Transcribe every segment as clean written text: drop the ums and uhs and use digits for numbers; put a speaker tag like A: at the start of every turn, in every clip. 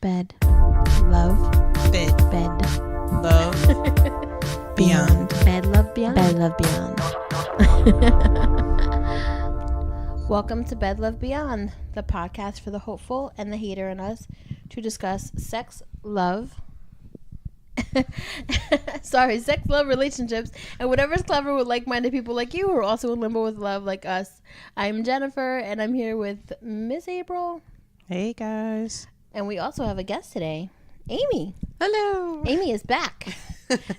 A: Bed. Love.
B: Bed.
A: Bed.
B: Love. Beyond.
A: Bed, love, beyond. Bed, love, beyond. Welcome to Bed, Love, Beyond, the podcast for the hopeful and the hater in us to discuss sex, love, sex, love, relationships, and whatever's clever with like-minded people like you who are also in limbo with love like us. I'm Jennifer, and I'm here with Miss April.
B: Hey, guys.
A: And we also have a guest today, Aimee.
C: Hello.
A: Aimee is back.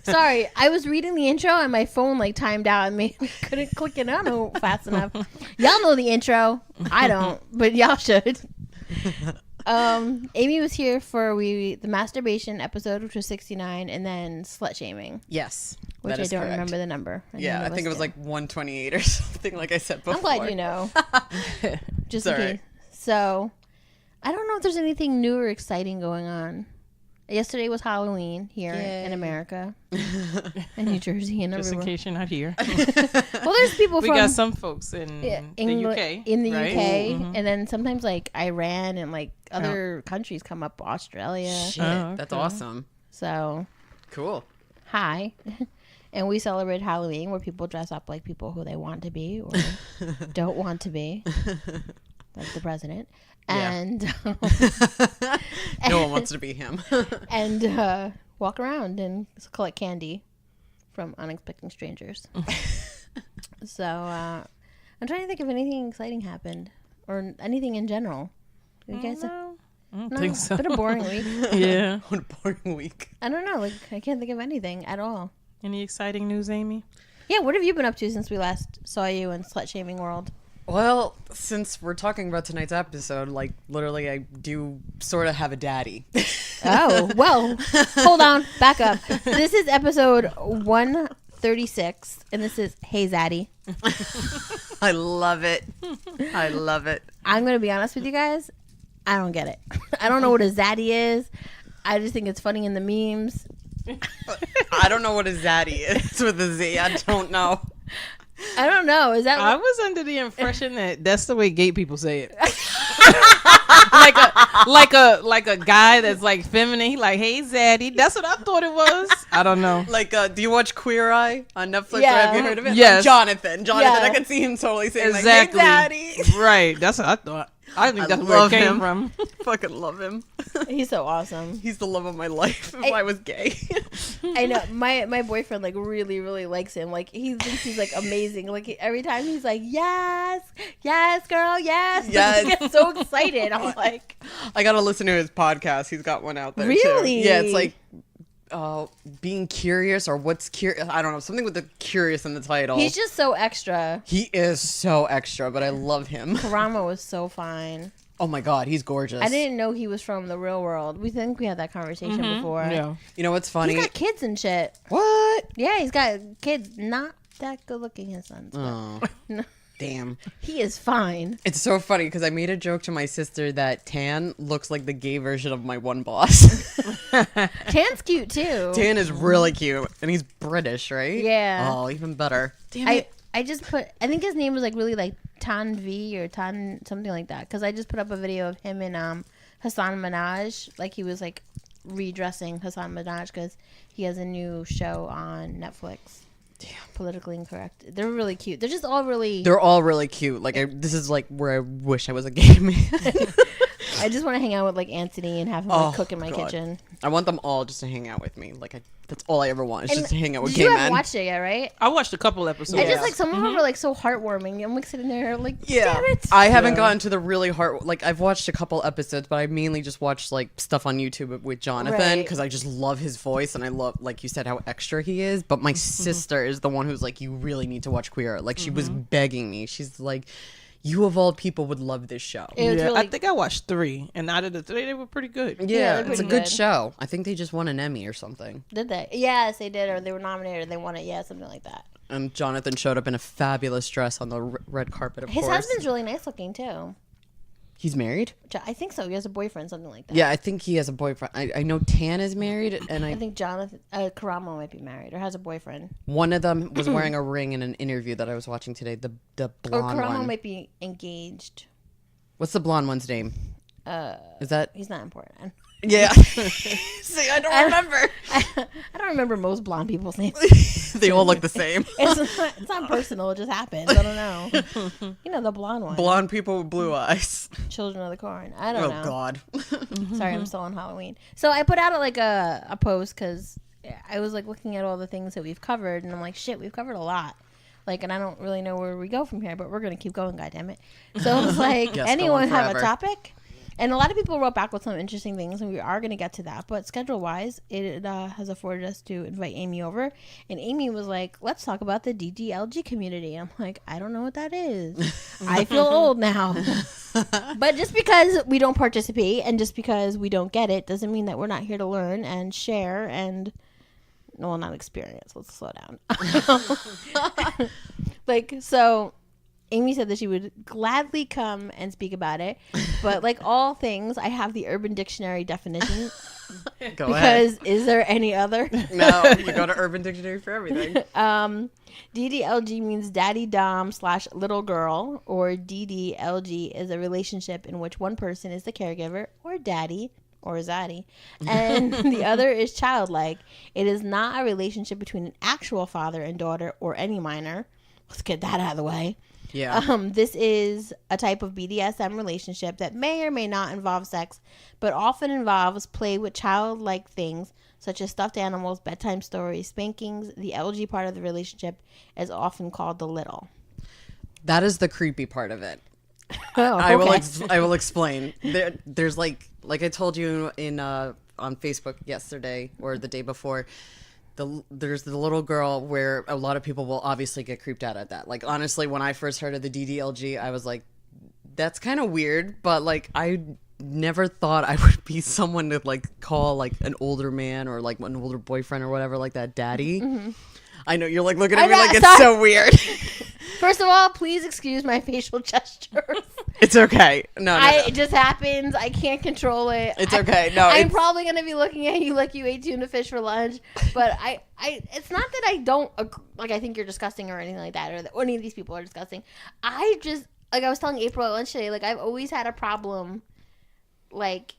A: Sorry, I was reading the intro and my phone timed out and me couldn't click it on fast enough. Y'all know the intro. I don't, but y'all should. Aimee was here for the masturbation episode, which was 69, and then slut shaming.
C: Yes,
A: which I don't remember the number.
C: I think it was like 128 or something, like I said before.
A: I'm glad you know. Just in case. So, I don't know if there's anything new or exciting going on. Yesterday was Halloween here in America, in New Jersey, and
B: just
A: everywhere.
B: in case you're not here.
A: Well, there's people
B: we got some folks in the UK.
A: In the
B: right?
A: UK,
B: Mm-hmm.
A: and then sometimes Iran and other countries come up, Australia.
C: Shit, that's awesome.
A: So
C: cool.
A: Hi. And we celebrate Halloween where people dress up like people who they want to be or don't want to be, like the president. And
C: no one wants to be him.
A: And walk around and collect candy from unexpected strangers. So I'm trying to think if anything exciting happened or anything in general. You guys?
B: I don't think so.
A: It's been a boring week.
B: Yeah.
C: What a boring week.
A: I don't know. I can't think of anything at all.
B: Any exciting news, Aimee?
A: Yeah, what have you been up to since we last saw you in Slut Shaming World?
C: Well, since we're talking about tonight's episode, literally I do sort of have a daddy.
A: Oh, well, hold on, back up. This is episode 136, and this is Hey Zaddy.
C: I love it. I love it.
A: I'm going to be honest with you guys. I don't get it. I don't know what a Zaddy is. I just think it's funny in the memes.
C: I don't know what a zaddy is with a Z. I don't know.
A: I don't know. Is that?
B: I was under the impression that that's the way gay people say it. like a guy that's feminine. He hey Zaddy. That's what I thought it was. I don't know.
C: Do you watch Queer Eye on Netflix?
A: Yeah.
C: Have you heard of it?
B: Yes.
C: Jonathan.
A: Yeah.
C: I can see him totally saying
B: Exactly.
C: Hey Zaddy.
B: Right. That's what I thought. I think that's where it came from.
C: Fucking love him.
A: He's so awesome.
C: He's the love of my life. If I was gay.
A: I know my boyfriend really really likes him. He thinks he's amazing. Every time he's yes girl, yes. He gets so excited. I'm
C: I gotta listen to his podcast. He's got one out there
A: really?
C: too. Yeah, it's being curious or what's curious. I don't know, something with the curious in the title.
A: He's just so extra.
C: He is so extra, but I love him.
A: Karama was so fine.
C: Oh my god, he's gorgeous.
A: I didn't know he was from the real world. We had that conversation before.
B: Yeah.
C: You know what's funny?
A: He's got kids and shit.
C: What?
A: Yeah, he's got kids. Not that good looking, his sons.
C: Oh.
A: No.
C: Damn.
A: He is fine.
C: It's so funny because I made a joke to my sister that Tan looks like the gay version of my one boss.
A: Tan's cute too.
C: Tan is really cute, and he's British, right?
A: Yeah.
C: Oh, even better. Damn it.
A: I just put, I think his name was really Tan V or Tan something like that, because I just put up a video of him and Hassan Minaj, he was redressing Hassan Minaj because he has a new show on Netflix. Damn. Politically incorrect. They're really cute. They're just all really.
C: They're all really cute. This is where I wish I was a gay man.
A: I just want to hang out with Anthony and have him cook in my kitchen.
C: I want them all just to hang out with me. That's all I ever want is just to hang out with
A: you
C: gay
A: haven't
C: men.
A: watched it yet, right?
B: I watched a couple episodes.
A: I just some of them are so heartwarming. I'm sitting there
C: yeah.
A: damn it.
C: I haven't gotten to the really heart. I've watched a couple episodes, but I mainly just watched stuff on YouTube with Jonathan because I just love his voice and I love, like you said, how extra he is. But my sister is the one who's you really need to watch Queer. She was begging me. She's you of all people would love this show.
B: I think I watched 3, and out of the 3, they were pretty good.
C: Yeah,
A: they're
C: it's a
A: pretty
C: good show. I think they just won an Emmy or something.
A: Did they? Yes, they did, or they were nominated. They won it. Yeah, something like that.
C: And Jonathan showed up in a fabulous dress on the red carpet, of course.
A: His husband's really nice looking too.
C: He's married?
A: I think so. He has a boyfriend, something like that.
C: Yeah, I think he has a boyfriend. I know Tan is married, and
A: I think Jonathan Karama might be married or has a boyfriend.
C: one of them was wearing a ring in an interview that I was watching today. The blonde
A: Or Karama
C: one.
A: might be engaged.
C: What's the blonde one's name? Is that?
A: He's not important.
C: Yeah. See, I don't remember.
A: I don't remember most blonde people's names.
C: They all look the same.
A: It's not personal. It just happens. I don't know. You know, the blonde one.
C: Blonde people with blue eyes.
A: Children of the Corn. I don't know.
C: Oh, God.
A: Sorry, I'm still on Halloween. So I put out like a post because I was like looking at all the things that we've covered, and I'm like, shit, we've covered a lot. Like, and I don't really know where we go from here, but we're gonna keep going, goddammit. So I was like,
C: Yes,
A: anyone
C: going
A: have a
C: forever.
A: topic? And a lot of people wrote back with some interesting things, and we are gonna get to that. But schedule wise, it has afforded us to invite Aimee over, and Aimee was like, let's talk about the DDLG community. I'm like, I don't know what that is. I feel old now. But just because we don't participate and just because we don't get it doesn't mean that we're not here to learn and share and, well, not experience. Let's slow down. Like, so Aimee said that she would gladly come and speak about it. But like all things, I have the Urban Dictionary definition.
C: Go ahead.
A: Because is there any other?
C: No, you go to Urban Dictionary for everything.
A: DDLG means daddy dom / little girl, or DDLG is a relationship in which one person is the caregiver or daddy or Zaddy, and the other is childlike. It is not a relationship between an actual father and daughter or any minor. Let's get that out of the way.
C: Yeah.
A: This is a type of BDSM relationship that may or may not involve sex, but often involves play with childlike things such as stuffed animals, bedtime stories, spankings. The LG part of the relationship is often called the little.
C: That is the creepy part of it.
A: Oh,
C: I will
A: okay.
C: I will explain. There's like I told you in on Facebook yesterday or the day before. There's the little girl where a lot of people will obviously get creeped out at that. Like, honestly, when I first heard of the DDLG, I was like, that's kind of weird, but like I never thought I would be someone to like call like an older man or like an older boyfriend or whatever like that daddy. Mm-hmm. I know you're like looking at me like it's so weird.
A: First of all, please excuse my facial gestures.
C: It's okay. No.
A: It just happens. I can't control it.
C: It's okay. No,
A: I'm probably gonna be looking at you like you ate tuna fish for lunch, but it's not that I don't like. I think you're disgusting or anything like that, or that any of these people are disgusting. I just like I was telling April at lunch today. Like I've always had a problem. Like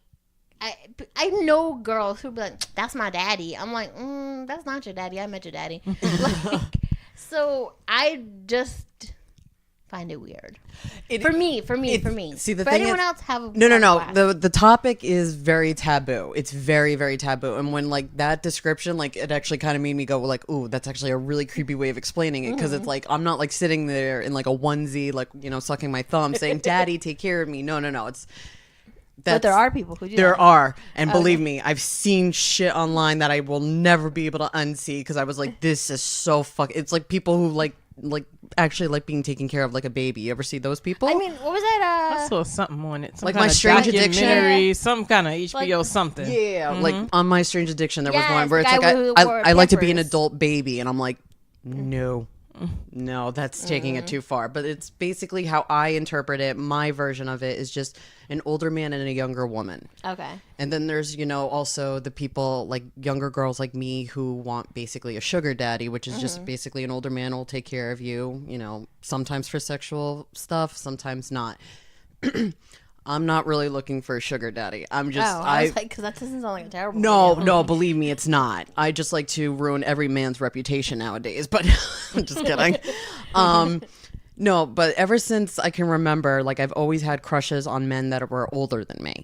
A: I know girls who be like, "That's my daddy." I'm like, "That's not your daddy. I met your daddy." Like, so I just find it weird. For me.
C: See, the
A: for
C: thing
A: anyone
C: is,
A: else, have a
C: no. The topic is very taboo. It's very, very taboo. And when like that description, like it actually kind of made me go like, "Ooh, that's actually a really creepy way of explaining it." Because it's like I'm not like sitting there in like a onesie, like sucking my thumb, saying, "Daddy, take care of me." No. It's
A: but there are people who do.
C: There
A: that.
C: are, and believe me, I've seen shit online that I will never be able to unsee because I was like, "This is so fuck." It's like people who like actually like being taken care of like a baby. You ever see those people?
A: I mean, what was that?
B: I saw something on it. Some
C: Like
B: kind
C: My
B: of
C: Strange Addiction?
B: documentary, some kind of HBO
A: Like-
B: something.
C: Yeah, like on My Strange Addiction, there was
A: Yes,
C: one where
A: the
C: it's
A: guy
C: like
A: who wore
C: I like to be an
A: Pampers.
C: adult baby, and I'm like, no, that's taking it too far. But it's basically how I interpret it. My version of it is just an older man and a younger woman.
A: Okay.
C: And then there's, also the people like younger girls like me who want basically a sugar daddy, which is just basically an older man who will take care of you, sometimes for sexual stuff, sometimes not. I'm not really looking for a sugar daddy. I'm just,
A: I was like, because that doesn't sound like a terrible.
C: no,
A: video.
C: no, believe me, it's not. I just like to ruin every man's reputation nowadays, but I'm just kidding. No, but ever since I can remember, like I've always had crushes on men that were older than me.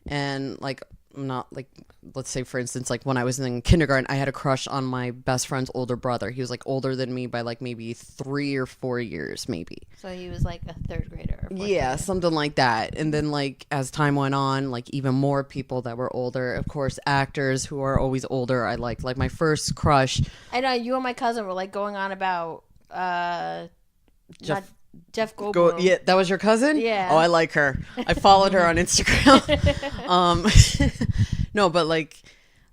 C: And like, not like, let's say for instance, like when I was in kindergarten, I had a crush on my best friend's older brother. He was like older than me by like maybe 3 or 4 years, maybe.
A: So he was like a third grader. Or fourth
C: Yeah,
A: grader.
C: something like that. And then like as time went on, like even more people that were older. Of course, actors who are always older. I liked. Like my first crush.
A: I know you and my cousin were like going on about Jeff Goldblum.
C: Yeah, that was your cousin?
A: Yeah.
C: Oh, I like her. I followed her on Instagram. No, but like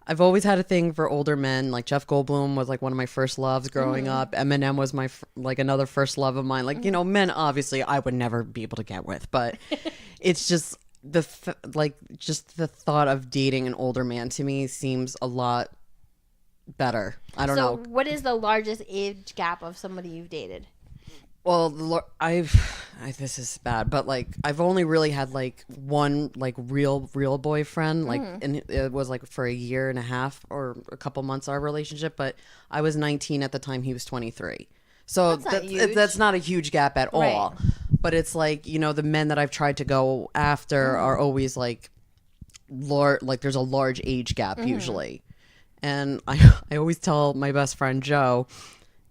C: I've always had a thing for older men. Like Jeff Goldblum was like one of my first loves growing up. Eminem was my like another first love of mine. Like men obviously I would never be able to get with, but it's just the thought of dating an older man to me seems a lot better. I don't know.
A: So what is the largest age gap of somebody you've dated?
C: Well, this is bad, but like I've only really had like one like real boyfriend, like, and it was like for a year and a half or a couple months our relationship. But I was 19 at the time; he was 23. So that's not a huge gap at all. But it's like, the men that I've tried to go after are always like there's a large age gap usually, and I always tell my best friend Joe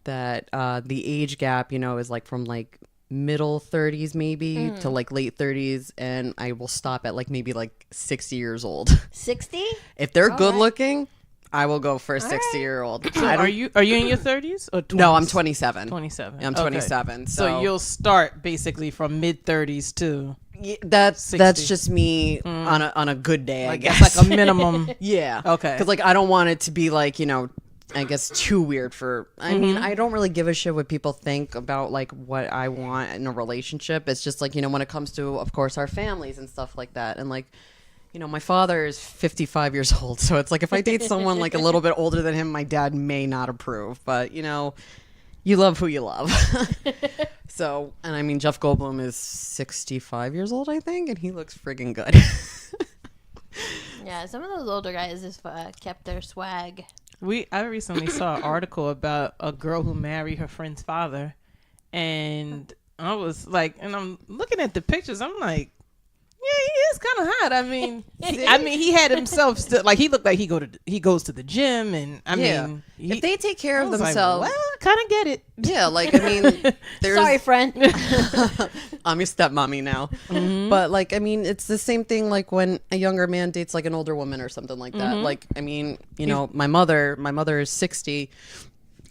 C: that the age gap, is like from like middle 30s maybe to like late 30s, and I will stop at like maybe like 60 years old.
A: 60?
C: If they're good looking, I will go for a 60-year-old.
B: So are you in your 30s or 20s?
C: No, I'm 27.
B: 27.
C: I'm 27.
B: Okay.
C: So
B: you'll start basically from mid 30s to
C: that's just me on a good day, I guess.
B: That's like a minimum.
C: Yeah.
B: Okay.
C: Because like I don't want it to be like, I guess too weird for. I mean, I don't really give a shit what people think about like what I want in a relationship. It's just like, when it comes to, of course, our families and stuff like that, and like, my father is 55 years old, so it's like if I date someone like a little bit older than him, my dad may not approve. But you love who you love. So, and I mean, Jeff Goldblum is 65 years old, I think, and he looks friggin' good.
A: Yeah, some of those older guys just kept their swag.
B: I recently saw an article about a girl who married her friend's father, and I was like, and I'm looking at the pictures, I'm like, yeah, he is kind of hot. I mean, he had himself still, like, he looked like he goes to the gym, and I mean,
C: if they take care of themselves,
B: like, well, I kind of get it.
C: Yeah, like, I mean, there's
A: Sorry, friend.
C: I'm your stepmommy now. But like, I mean, it's the same thing like when a younger man dates like an older woman or something like that. Like, I mean, my mother is 60.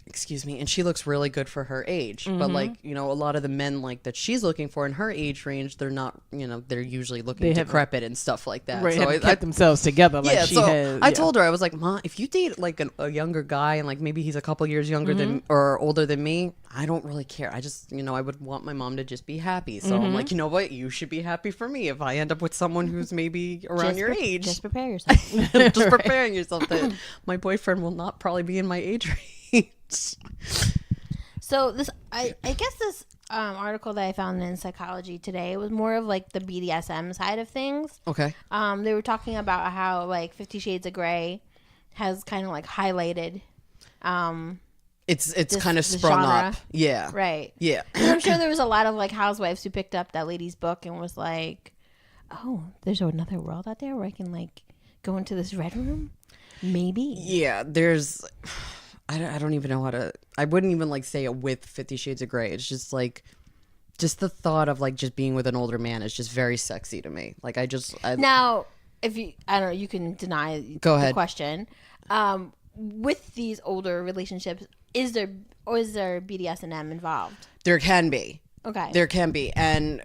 C: Excuse me, and she looks really good for her age. But like, a lot of the men like that she's looking for in her age range, they're not, they're usually looking decrepit and stuff like that.
B: Right,
C: so
B: have kept themselves together. Like she has.
C: I told her, I was like, Ma, if you date like a younger guy and like maybe he's a couple years younger than or older than me, I don't really care. I just, I would want my mom to just be happy. So I'm like, you know what? You should be happy for me if I end up with someone who's maybe around your age.
A: Just prepare yourself.
C: Just preparing yourself that my boyfriend will not probably be in my age range.
A: So this, I guess this article that I found in Psychology Today was more of like the BDSM side of things.
C: Okay.
A: They were talking about how like 50 Shades of Grey has kind of like highlighted.
C: It's kind of sprung
A: genre.
C: up. Yeah.
A: Right.
C: Yeah.
A: And I'm sure there was a lot of like housewives who picked up that lady's book and was like, oh, there's another world out there where I can like go into this red room. Maybe.
C: Yeah. There's. I don't even know how to. I wouldn't even like say it with 50 Shades of Grey. It's just like, just the thought of like just being with an older man is just very sexy to me. Like
A: now, if you, I don't know, you can deny the question. With these older relationships, is there BDSM involved?
C: There can be.
A: Okay.
C: There can be, and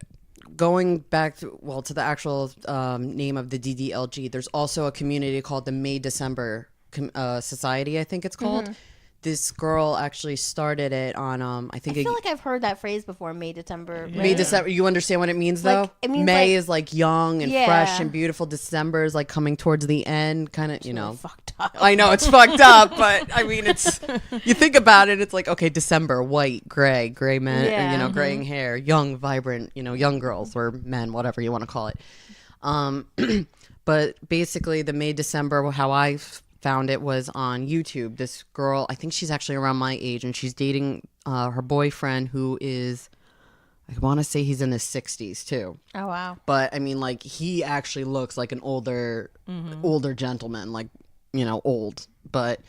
C: going back to the actual name of the DDLG, there's also a community called the May December Society, I think it's called. This girl actually started it on I feel
A: like I've heard that phrase before. May December.
C: Yeah. May December. You understand what it means though?
A: Like, it means
C: May
A: like,
C: is like young and fresh and beautiful. December is like coming towards the end, kind of.
A: Really fucked up.
C: I know it's fucked up, but I mean, it's you think about it. It's like, okay, December, white, gray men, graying hair, young, vibrant, young girls or men, whatever you want to call it. But basically, the May December, how I found it was on YouTube. This girl, I think she's actually around my age, and she's dating her boyfriend who is, I want to say he's in his 60s too.
A: Oh wow.
C: But I mean, like, he actually looks like an older gentleman, like, old. But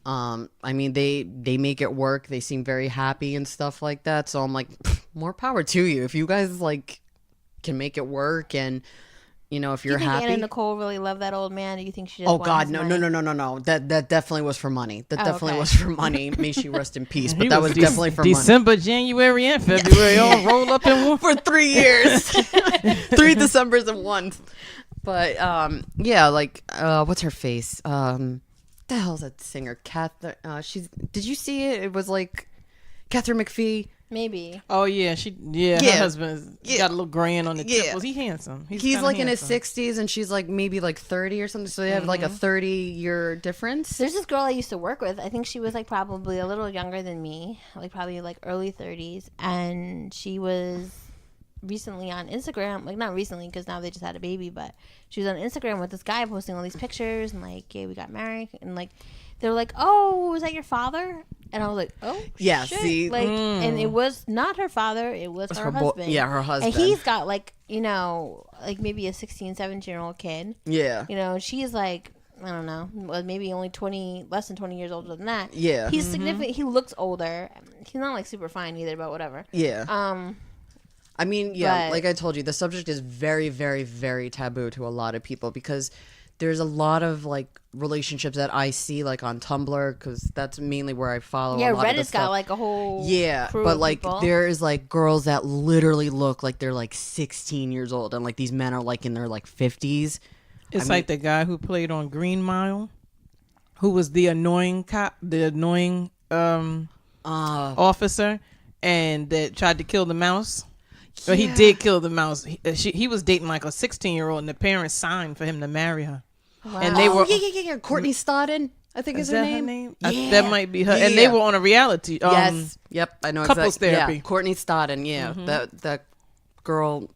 C: I mean, they make it work. They seem very happy and stuff like that. So I'm like, more power to you. If you guys like can make it work, and if you're happy.
A: Anna Nicole really loved that old man? Do you think she just?
C: Oh God, no. That definitely was for money. That definitely was for money. May she rest in peace. But that was definitely for
B: December, January, and February all roll up in one
C: for 3 years, 3 Decembers in one. But yeah, like what's her face? The hell's that singer? Did you see it? It was like Catherine McPhee.
A: Maybe.
B: Oh yeah, her husband got a little grand on the tip. Was he handsome?
C: He's like in his
B: handsome.
C: 60s and she's like maybe like 30 or something. So they have like a 30-year difference.
A: There's this girl I used to work with. I think she was like probably a little younger than me, like probably like early 30s, and she was recently on Instagram, like not recently because now they just had a baby, but she was on Instagram with this guy posting all these pictures and like, yeah, we got married, and like they were like, oh, was that your father? And I was like, oh
C: yeah,
A: shit.
C: see,
A: like, and it was not her father, it was her husband.
C: her husband.
A: And he's got like, you know, like maybe a 17-year-old kid.
C: Yeah,
A: you know, she's like, I don't know, maybe only less than 20 years older than that.
C: Yeah,
A: he's significant. He looks older. He's not like super fine either, but whatever.
C: Yeah. I mean, yeah,
A: but,
C: like I told you, the subject is very, very, very taboo to a lot of people because there's a lot of like relationships that I see like on Tumblr because that's mainly where I follow.
A: Yeah,
C: a lot
A: Reddit's
C: of the stuff.
A: got like a whole crew
C: but
A: of
C: like
A: people.
C: there is like girls that literally look like they're like 16 years old, and like these men are like in their like 50s.
B: It's like the guy who played on Green Mile, who was the annoying cop, the annoying officer, and that tried to kill the mouse. But he did kill the mouse. He was dating like a 16-year-old, and the parents signed for him to marry her.
A: Wow.
B: And they were
C: yeah. Courtney Stodden, I think is her
B: that
C: name.
B: Yeah. That might be her. Yeah. And they were on a reality.
C: Yes. Yep. I know.
B: Couples therapy.
C: Yeah. Courtney Stodden. Yeah. That girl.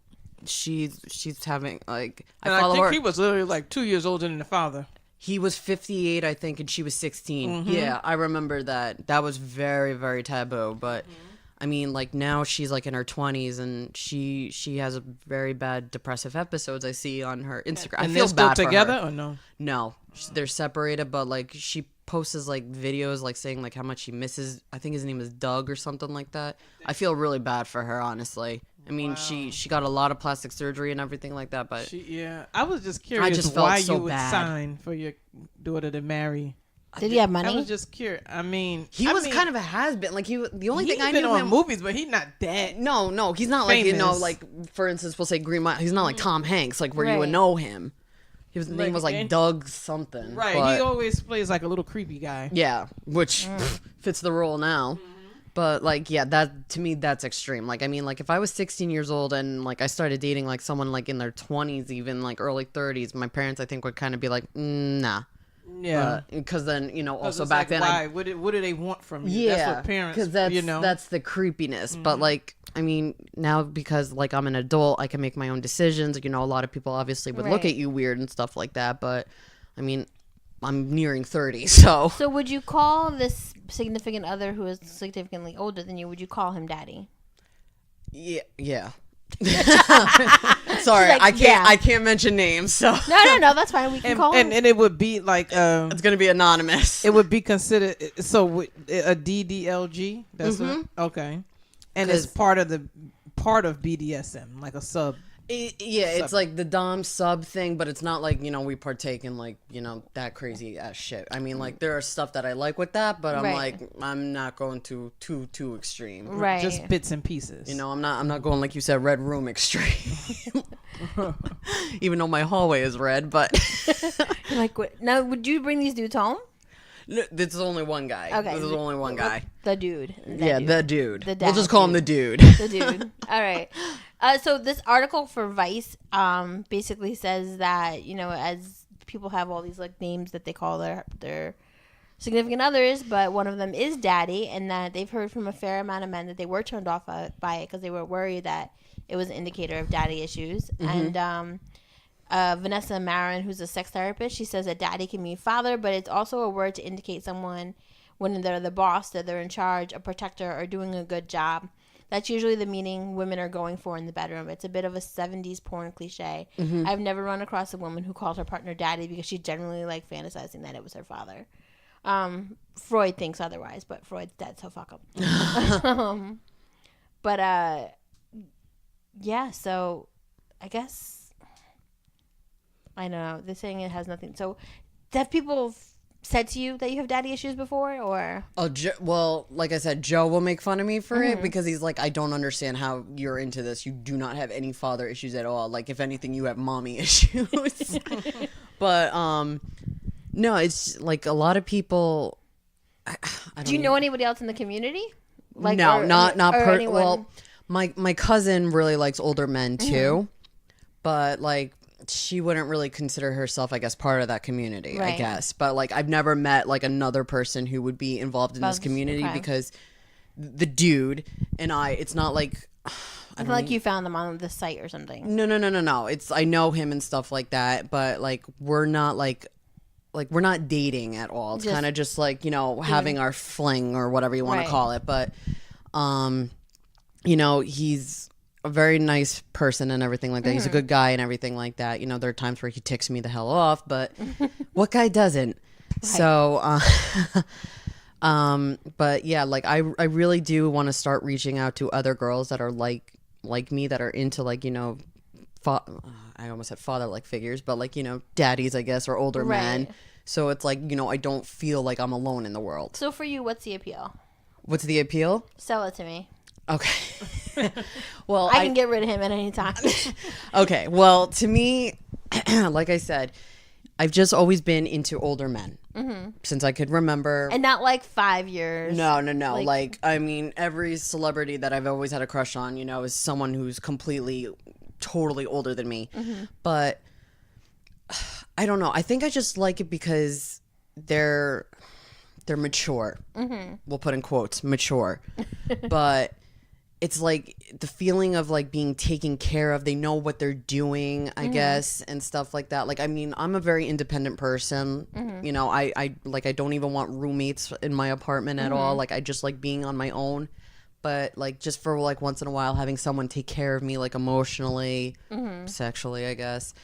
C: She's having like.
B: I think he was literally like 2 years older than the father.
C: He was 58, I think, and she was 16. Yeah, I remember that. That was very, very taboo. But I mean, like now she's like in her 20s, and she has a very bad depressive episodes I see on her Instagram.
B: And
C: I feel
B: they're
C: bad
B: still
C: for
B: together
C: her.
B: or no?
C: No, they're separated, but like she posts like videos like saying like how much she misses. I think his name is Doug or something like that. I feel really bad for her, honestly. I mean, she got a lot of plastic surgery and everything like that, but
B: I was just curious
C: just felt
B: why
C: so
B: you would
C: bad.
B: sign for your daughter to marry.
A: Did he have money?
B: I was just curious. I mean,
C: he was kind of a has-been. Like the only thing I
B: been
C: knew
B: on
C: him
B: movies, but he's not that.
C: No, he's not like, you know,
B: famous.
C: like for instance, we'll say Green Mile. He's not like Tom Hanks, like where you would
A: Right.
C: know him. His name was like
B: and-
C: Doug something.
B: Right.
C: but-
B: He always plays like a little creepy guy.
C: Yeah, which fits the role now. But like, yeah, that to me that's extreme. Like, I mean, like if I was 16 years old and like I started dating like someone like in their 20s, even like early 30s, my parents I think would kind of be like, nah.
B: Yeah.
C: Because then, you know, also
B: It's
C: back
B: like,
C: then,
B: why? What do they want from you?
C: yeah,
B: That's what parents.
C: because that's
B: you know.
C: that's the creepiness. But like, I mean, now because like I'm an adult, I can make my own decisions. You know, a lot of people obviously would look
A: Right.
C: at you weird and stuff like that. But I mean, I'm nearing 30, so
A: So would you call this significant other who is significantly older than you, would you call him daddy?
C: yeah. Sorry,
A: like,
C: I can't mention names, so
A: No, that's fine. We can call him.
B: and it would be like
C: it's gonna be anonymous.
B: it would be considered a DDLG. That's what, okay, and it's part of BDSM, like a sub.
C: It's like the dom sub thing, but it's not like, you know, we partake in like, you know, that crazy ass shit. I mean, like there are stuff that I like with that, but I'm
A: Right.
C: like I'm not going too extreme.
A: Right.
B: Just bits and pieces.
C: You know, I'm not going like you said, red room extreme. Even though my hallway is red, but
A: You're like, what? Now, would you bring these dudes home?
C: this is only one guy.
A: Okay.
C: This is only one guy.
A: The dude.
C: The dude.
A: The
C: We'll just call him the dude.
A: The dude. All right. So this article for Vice basically says that, you know, as people have all these like names that they call their significant others, but one of them is daddy, and that they've heard from a fair amount of men that they were turned off by it because they were worried that it was an indicator of daddy issues. And Vanessa Marin, who's a sex therapist, she says that daddy can mean father, but it's also a word to indicate someone when they're the boss, that they're in charge, a protector, or doing a good job. That's usually the meaning women are going for in the bedroom. It's a bit of a 70s porn cliche. I've never run across a woman who called her partner daddy because she's generally like fantasizing that it was her father. Freud thinks otherwise, but Freud's dead, so fuck him. Yeah, so I guess, I don't know. They're saying it has nothing. So have people said to you that you have daddy issues before, or?
C: Oh, well, like I said, Joe will make fun of me for it because he's like, I don't understand how you're into this. You do not have any father issues at all. Like, if anything, you have mommy issues. But no, it's like a lot of people.
A: Do you know anybody else in the community Like,
C: no,
A: or
C: not
A: anyone?
C: well. My cousin really likes older men too, but like she wouldn't really consider herself, I guess, part of that community. I
A: Right.
C: guess, but like I've never met like another person who would be involved in this community
A: okay.
C: because the dude and it's not like.
A: I feel like you found them on the site or something.
C: No. It's I know him and stuff like that, but like we're not like we're not dating at all. It's kind of just like, you know, having our fling or whatever you want
A: Right.
C: to call it. But you know, he's a very nice person and everything like that. He's a good guy and everything like that. You know, there are times where he ticks me the hell off, but what guy doesn't? Right. So but yeah, like I really do want to start reaching out to other girls that are like me, that are into like, you know, I almost said father-like figures, but like, you know, daddies, I guess, or older men. So it's like, you know, I don't feel like I'm alone in the world.
A: So for you, what's the appeal?
C: What's the appeal?
A: Sell it to me.
C: Okay. Well,
A: I can get rid of him at any time.
C: Okay. Well, to me, like I said, I've just always been into older men since I could remember.
A: And not like 5 years.
C: No. Like, I mean, every celebrity that I've always had a crush on, you know, is someone who's completely, totally older than me. But I don't know. I think I just like it because they're mature. We'll put in quotes, mature. But it's like the feeling of like being taken care of. They know what they're doing, I guess, and stuff like that. Like, I mean, I'm a very independent person. You know, I don't even want roommates in my apartment at all. Like, I just like being on my own. But like, just for like once in a while, having someone take care of me, like emotionally, sexually, I guess.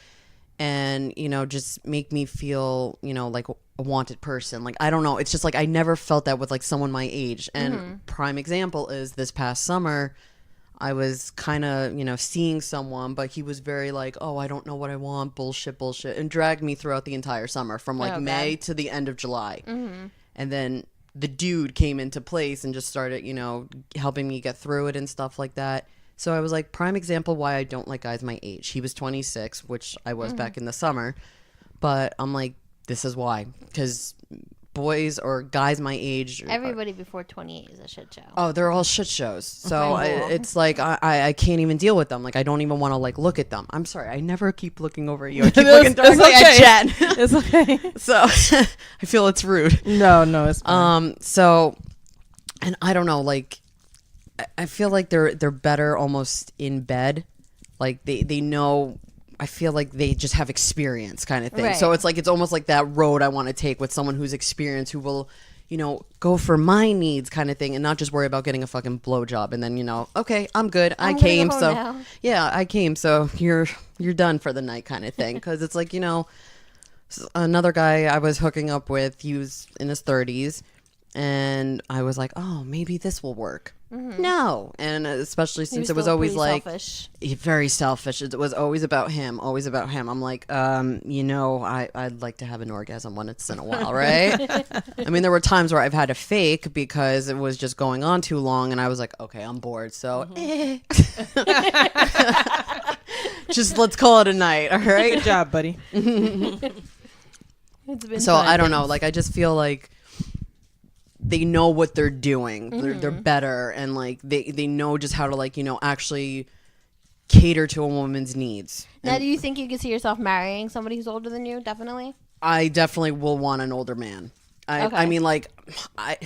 C: And, you know, just make me feel, you know, like a wanted person. Like, I don't know. It's just like I never felt that with like someone my age. And prime example is this past summer, I was kind of, you know, seeing someone, but he was very like, oh, I don't know what I want. Bullshit. And dragged me throughout the entire summer from like May to the end of July. And then the dude came into place and just started, you know, helping me get through it and stuff like that. So I was like, prime example why I don't like guys my age. He was 26, which I was back in the summer. But I'm like, this is why. Because boys or guys my age.
A: Everybody before 28 is a shit show.
C: Oh, they're all shit shows. So it's like, I can't even deal with them. Like, I don't even want to like look at them. I'm sorry. I never keep looking over at you. I keep looking directly at Jen.
B: It's okay.
C: So I feel it's rude.
B: No, it's fine.
C: So, and I don't know, like, I feel like they're better almost in bed. Like they know, I feel like they just have experience kind of thing.
A: Right.
C: So it's like, it's almost like that road I want to take with someone who's experienced, who will, you know, go for my needs kind of thing and not just worry about getting a fucking blowjob. And then, you know, okay, I'm good. I came. So
A: now.
C: Yeah, I came. So you're done for the night kind of thing. Cause it's like, you know, another guy I was hooking up with, he was in his 30s. And I was like, oh, maybe this will work. No. And especially since it was always like
A: selfish.
C: Very selfish. It was always about him. I'm like, you know, I'd like to have an orgasm once in a while, right? I mean, there were times where I've had to fake because it was just going on too long. And I was like, okay, I'm bored. So just let's call it a night. All right.
B: Good job, buddy.
C: So I don't know. Like, I just feel like they know what they're doing. They're better, and like they know just how to, like, you know, actually cater to a woman's needs.
A: Now, do you think you could see yourself marrying somebody who's older than you? Definitely.
C: I definitely will want an older man. I mean, like, I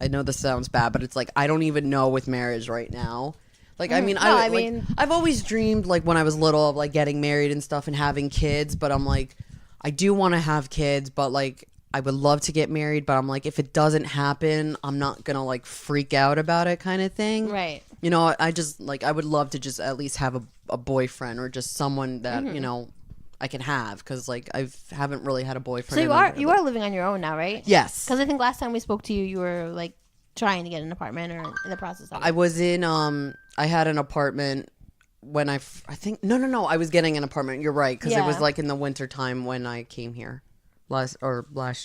C: know this sounds bad, but it's like I don't even know with marriage right now. Like, I mean, I've always dreamed, like, when I was little, of like getting married and stuff and having kids. But I'm like, I do want to have kids, but like, I would love to get married, but I'm like, if it doesn't happen, I'm not gonna like freak out about it kind of thing.
A: Right.
C: You know, I just like, I would love to just at least have a boyfriend or just someone that, you know, I can have, because like I haven't really had a boyfriend.
A: So you are living on your own now, right?
C: Yes.
A: Because I think last time we spoke to you, you were like trying to get an apartment or in the process of it.
C: I was in, I had an apartment when I think, no, I was getting an apartment. You're right. Because it was like in the winter time when I came here. Last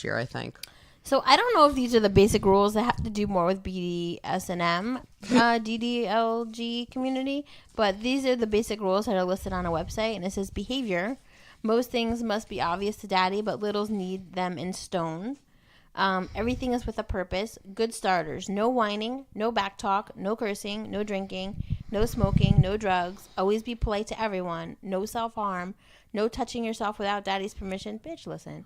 C: year, I think.
A: So I don't know if these are the basic rules that have to do more with BDSM, DDLG community, but these are the basic rules that are listed on a website, and it says behavior. Most things must be obvious to daddy, but littles need them in stone. Everything is with a purpose. Good starters. No whining, no back talk, no cursing, no drinking, no smoking, no drugs. Always be polite to everyone. No self-harm. No touching yourself without daddy's permission. Bitch, listen.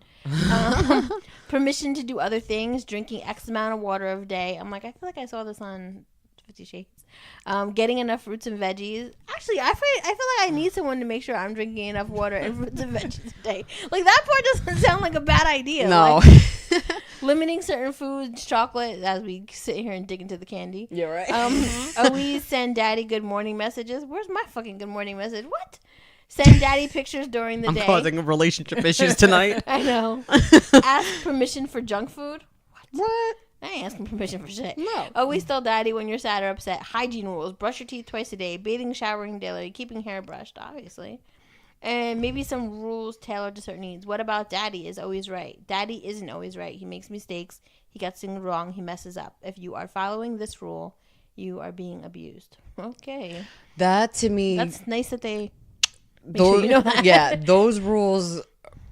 A: Permission to do other things. Drinking X amount of water a day. I'm like, I feel like I saw this on 50 Shades. Getting enough fruits and veggies. Actually, I feel like I need someone to make sure I'm drinking enough water and fruits and veggies a day. Like, that part doesn't sound like a bad idea.
C: No.
A: Like, limiting certain foods, chocolate, as we sit here and dig into the candy.
C: You're right.
A: Always send daddy good morning messages. Where's my fucking good morning message? What? Send daddy pictures during the day.
C: I'm causing relationship issues tonight.
A: I know. Ask permission for junk food.
C: What?
A: I ain't asking permission for shit.
C: No.
A: Always tell daddy when you're sad or upset. Hygiene rules. Brush your teeth twice a day. Bathing, showering daily. Keeping hair brushed, obviously. And maybe some rules tailored to certain needs. What about daddy is always right? Daddy isn't always right. He makes mistakes. He gets things wrong. He messes up. If you are following this rule, you are being abused. Okay.
C: That to me...
A: That's nice that they...
C: Those,
A: you know that.
C: Yeah, those rules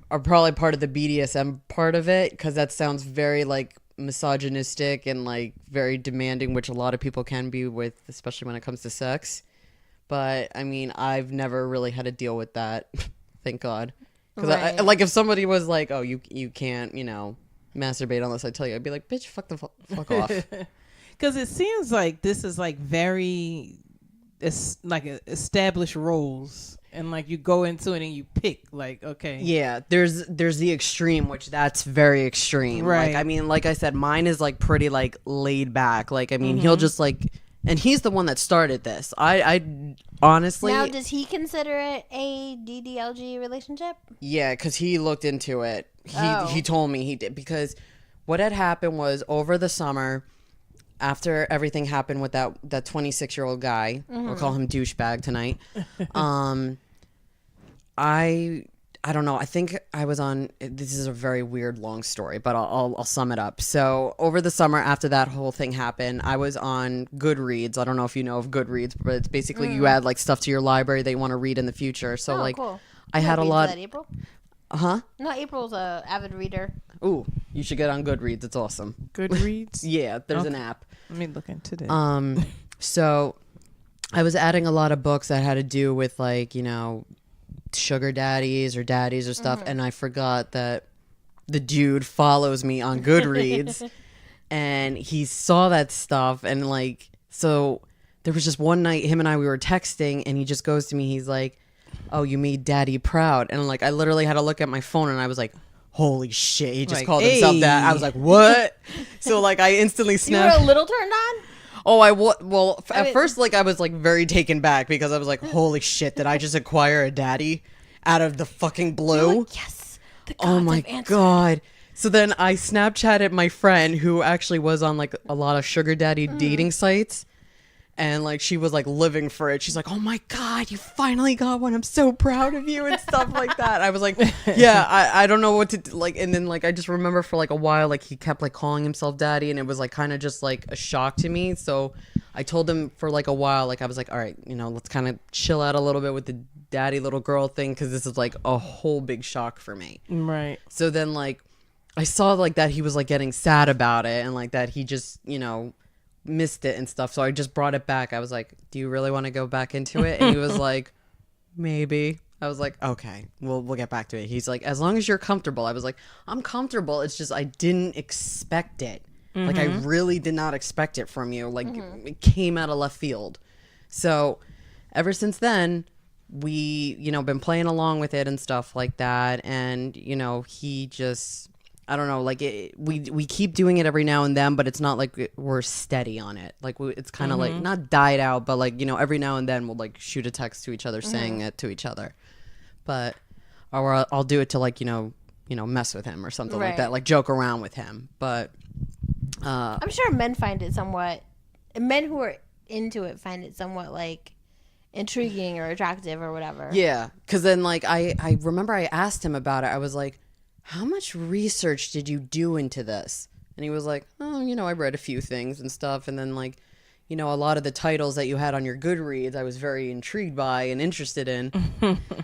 C: are probably part of the BDSM part of it, because that sounds very like misogynistic and like very demanding, which a lot of people can be with, especially when it comes to sex. But I mean, I've never really had to deal with that. Thank God. Because
A: Right.
C: like if somebody was like, "Oh, you can't, masturbate unless I tell you," I'd be like, "Bitch, fuck the fuck off."
B: Because it seems like this is like very, it's like established roles, and like you go into it and you pick like, okay,
C: Yeah, there's the extreme, which that's very extreme.
B: Right.
C: Like, I mean, like I said, mine is like pretty like laid back. Like, I mean, he'll just like, and he's the one that started this. I honestly,
A: Now, does he consider it a DDLG relationship?
C: yeah, because he looked into it.
A: Oh.
C: He told me he did, because what had happened was over the summer, after everything happened with that 26-year-old guy, we'll call him douchebag tonight. I don't know. I think I was on. This is a very weird, long story, but I'll sum it up. So over the summer, after that whole thing happened, I was on Goodreads. I don't know if you know of Goodreads, but it's basically you add like stuff to your library that you want to read in the future. So like,
A: Cool.
C: I had a lot.
A: That April?
C: Huh?
A: No, April's a avid reader.
C: Ooh, you should get on Goodreads. It's awesome.
B: Goodreads.
C: Yeah, there's an
B: Okay.
C: app.
B: Let me look into this.
C: So I was adding a lot of books that had to do with like, sugar daddies or daddies or stuff, and I forgot that the dude follows me on Goodreads and he saw that stuff, and like, so there was just one night him and we were texting, and he just goes to me, he's like, "Oh, you made daddy proud." And like, I literally had to look at my phone, and I was like, holy shit, he just
B: Like,
C: called himself that. I was like, what? So like, I instantly
A: You
C: snapped.
A: were a little turned on?
C: Oh, at first, like, I was like very taken back, because I was like, holy shit, did I just acquire a daddy out of the fucking blue?
A: Like, yes. The gods
C: Oh my
A: have answered.
C: God. So then I Snapchatted my friend who actually was on like a lot of sugar daddy dating sites. And like, she was like living for it. She's like, "Oh my God, you finally got one. I'm so proud of you," and stuff like that. I was like, yeah, I don't know what to do. Like, and then like, I just remember for like a while, like he kept like calling himself daddy, and it was like kind of just like a shock to me. So I told him for like a while, like I was like, all right, let's kind of chill out a little bit with the daddy little girl thing, because this is like a whole big shock for me.
B: Right.
C: So then like, I saw like that he was like getting sad about it, and like that he just, missed it and stuff. So I just brought it back. I was like, "Do you really want to go back into it?" And he was like, "Maybe." I was like, "Okay, we'll get back to it." He's like, "As long as you're comfortable." I was like, "I'm comfortable. It's just I didn't expect it. Like, I really did not expect it from you. Like, it came out of left field." So ever since then, we, been playing along with it and stuff like that. And, he just, I don't know, like we keep doing it every now and then, but it's not like we're steady on it. Like it's kind of like not died out, but like, every now and then we'll like shoot a text to each other saying it to each other. But or I'll do it to like, mess with him or something like
A: Right.
C: that, like joke around with him. But
A: I'm sure men find it somewhat, men who are into it find it somewhat like intriguing or attractive or whatever.
C: yeah, because then like I remember I asked him about it. I was like, "How much research did you do into this?" And he was like, "Oh, I read a few things and stuff. And then like, a lot of the titles that you had on your Goodreads, I was very intrigued by and interested in."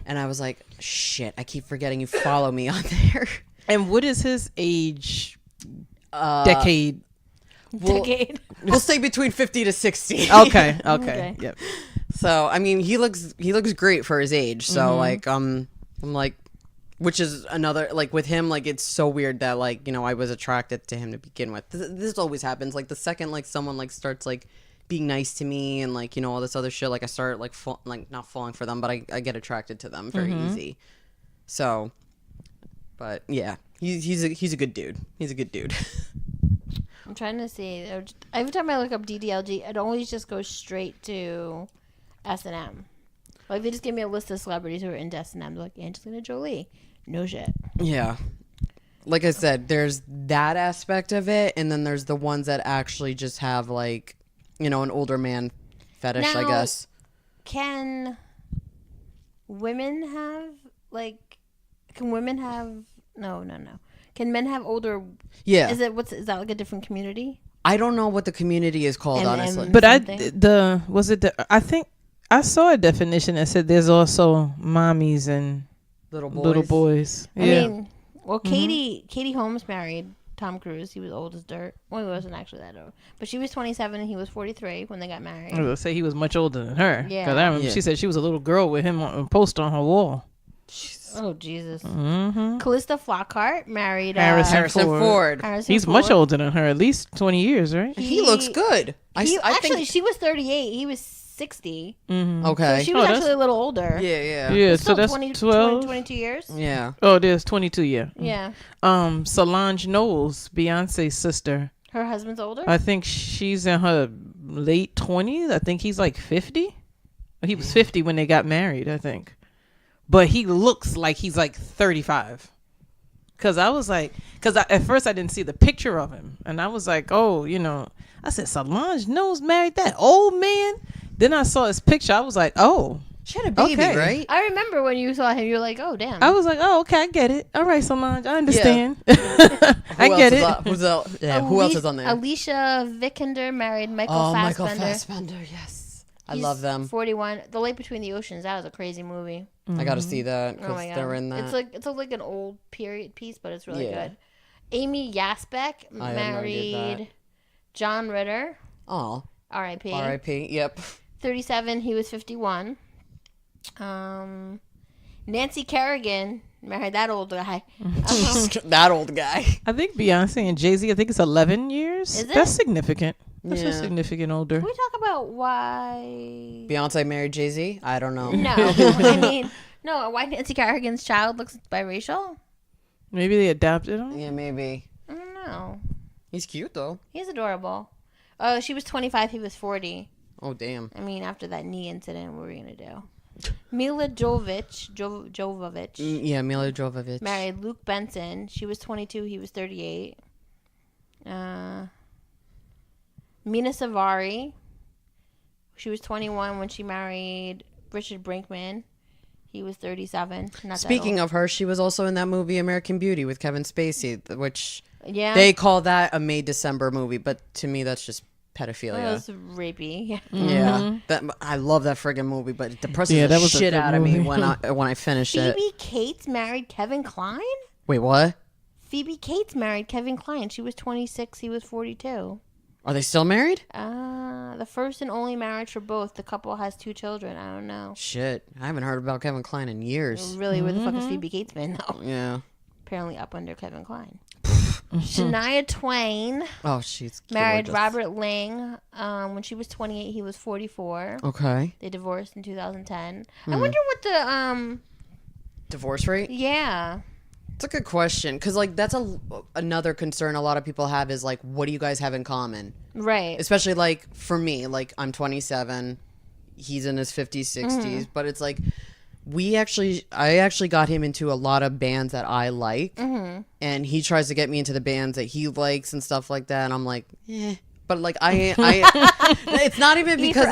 C: And I was like, "Shit, I keep forgetting you follow me on there."
B: And what is his age? decade.
A: Decade.
C: We'll say between 50 to 60.
B: Okay. Yep.
C: So I mean, he looks great for his age. So like I'm like, which is another, like with him, like it's so weird that like, you know, I was attracted to him to begin with. This always happens. Like the second like someone like starts like being nice to me and like, you know, all this other shit, like I start like not falling for them, but I get attracted to them very easy. So, but yeah, he's a good dude. He's a good dude.
A: I'm trying to see. Every time I look up DDLG, it always just goes straight to S&M. Like they just give me a list of celebrities who are into S&M. They're like Angelina Jolie. No shit.
C: Yeah. Like I said, there's that aspect of it, and then there's the ones that actually just have like, you know, an older man fetish, I guess.
A: Can women have no. Can men have older?
C: Yeah.
A: Is that like a different community?
C: I don't know what the community is called, honestly.
B: But I think I saw a definition that said there's also mommies and little boys.
A: I mean, well, Katie Holmes married Tom Cruise. He was old as dirt. Well, he wasn't actually that old, but she was 27 and he was 43 when they got married.
B: I was gonna say he was much older than her.
A: Yeah.
B: Because I remember she said she was a little girl with him on a poster on her wall.
A: Oh Jesus! Callista Flockhart married
C: Harrison Ford.
B: He's much older than her, at least 20 years, right?
C: He looks good. I think
A: she was 38. He was 60.
C: Okay.
A: So she was actually a little older.
C: Yeah.
B: So that's 12,
A: 22 years.
C: Yeah.
B: Oh, there's 22. Yeah.
A: Yeah.
B: Solange Knowles, Beyonce's sister.
A: Her husband's older.
B: I think she's in her late 20s. I think he's like 50. He was 50 when they got married, I think. But he looks like he's like 35. Because at first I didn't see the picture of him. And I was like, oh, you know, I said, Solange Knowles married that old man? Then I saw his picture. I was like, oh.
C: She had a baby, right?
A: I remember when you saw him, you were like, oh, damn.
B: I was like, oh, okay, I get it. All right, Solange, I understand. I get it.
C: Who else is on there?
A: Alicia Vikander married Michael Fassbender.
C: Michael Fassbender, yes. I love them.
A: 41. The Lake Between the Oceans. That was a crazy movie.
C: I got to see that because they're in that.
A: It's like an old period piece, but it's really good. Aimee Yasbeck married John Ritter.
C: Oh.
A: R.I.P.
C: R.I.P. Yep.
A: 37. He was 51. Nancy Kerrigan married that old guy.
C: That old guy.
B: I think Beyonce and Jay-Z, I think it's 11 years.
A: Is it?
B: That's significant. That's a significant older.
A: Can we talk about why
C: Beyonce married Jay-Z? I don't know.
A: No. I mean, no, why Nancy Kerrigan's child looks biracial?
B: Maybe they adopted him?
C: Yeah, maybe.
A: I don't know.
C: He's cute, though.
A: He's adorable. Oh, she was 25. He was 40.
C: Oh, damn.
A: I mean, after that knee incident, what were we going to do? Mila Jovovich
C: yeah, Mila Jovovich
A: married Luke Benson. She was 22. He was 38. Mina Savari. She was 21 when she married Richard Brinkman. He was 37.
C: Speaking of her, she was also in that movie American Beauty with Kevin Spacey, which
A: they
C: call that a May December movie, but to me that's just pedophilia.
A: It was rapey.
C: Yeah, I love that friggin' movie, but it depresses the shit out of me when I finish it.
A: Phoebe Cates married Kevin Kline?
C: Wait, what?
A: Phoebe Cates married Kevin Kline. She was 26. He was 42.
C: Are they still married?
A: The first and only marriage for both. The couple has 2 children. I don't know.
C: Shit, I haven't heard about Kevin Kline in years.
A: Really, where the fuck has Phoebe Cates been, though?
C: Yeah.
A: Apparently up under Kevin Kline. Shania Twain.
C: Oh, she's
A: married
C: gorgeous.
A: Robert Lang. When she was 28, he was 44.
C: Okay.
A: They divorced in 2010. I wonder what the
C: divorce rate?
A: Yeah.
C: It's a good question because like that's another concern a lot of people have is like, what do you guys have in common?
A: Right.
C: Especially like for me, like I'm 27, he's in his 50s, 60s, but it's like I actually got him into a lot of bands that I like, and he tries to get me into the bands that he likes and stuff like that, and I'm like, but like I it's not even because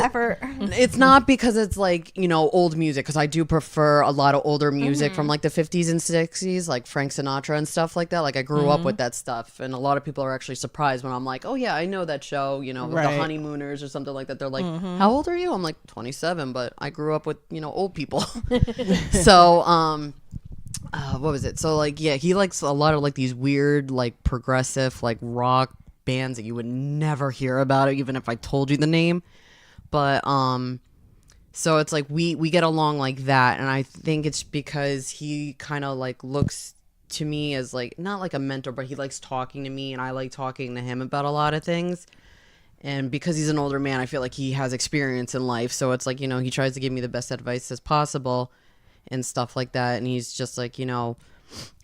C: it's not because it's like, you know, old music, because I do prefer a lot of older music from like the 50s and 60s, like Frank Sinatra and stuff like that. Like I grew up with that stuff, and a lot of people are actually surprised when I'm like, oh yeah, I know that show, you know, The Honeymooners or something like that. They're like, how old are you? I'm like 27, but I grew up with, you know, old people. So what was it? So like, yeah, he likes a lot of like these weird, like progressive, like rock bands that you would never hear about, even if I told you the name. But so it's like we get along like that, and I think it's because he kind of like looks to me as like not like a mentor, but he likes talking to me, and I like talking to him about a lot of things. And because he's an older man, I feel like he has experience in life, so it's like, you know, he tries to give me the best advice as possible and stuff like that. And he's just like, you know,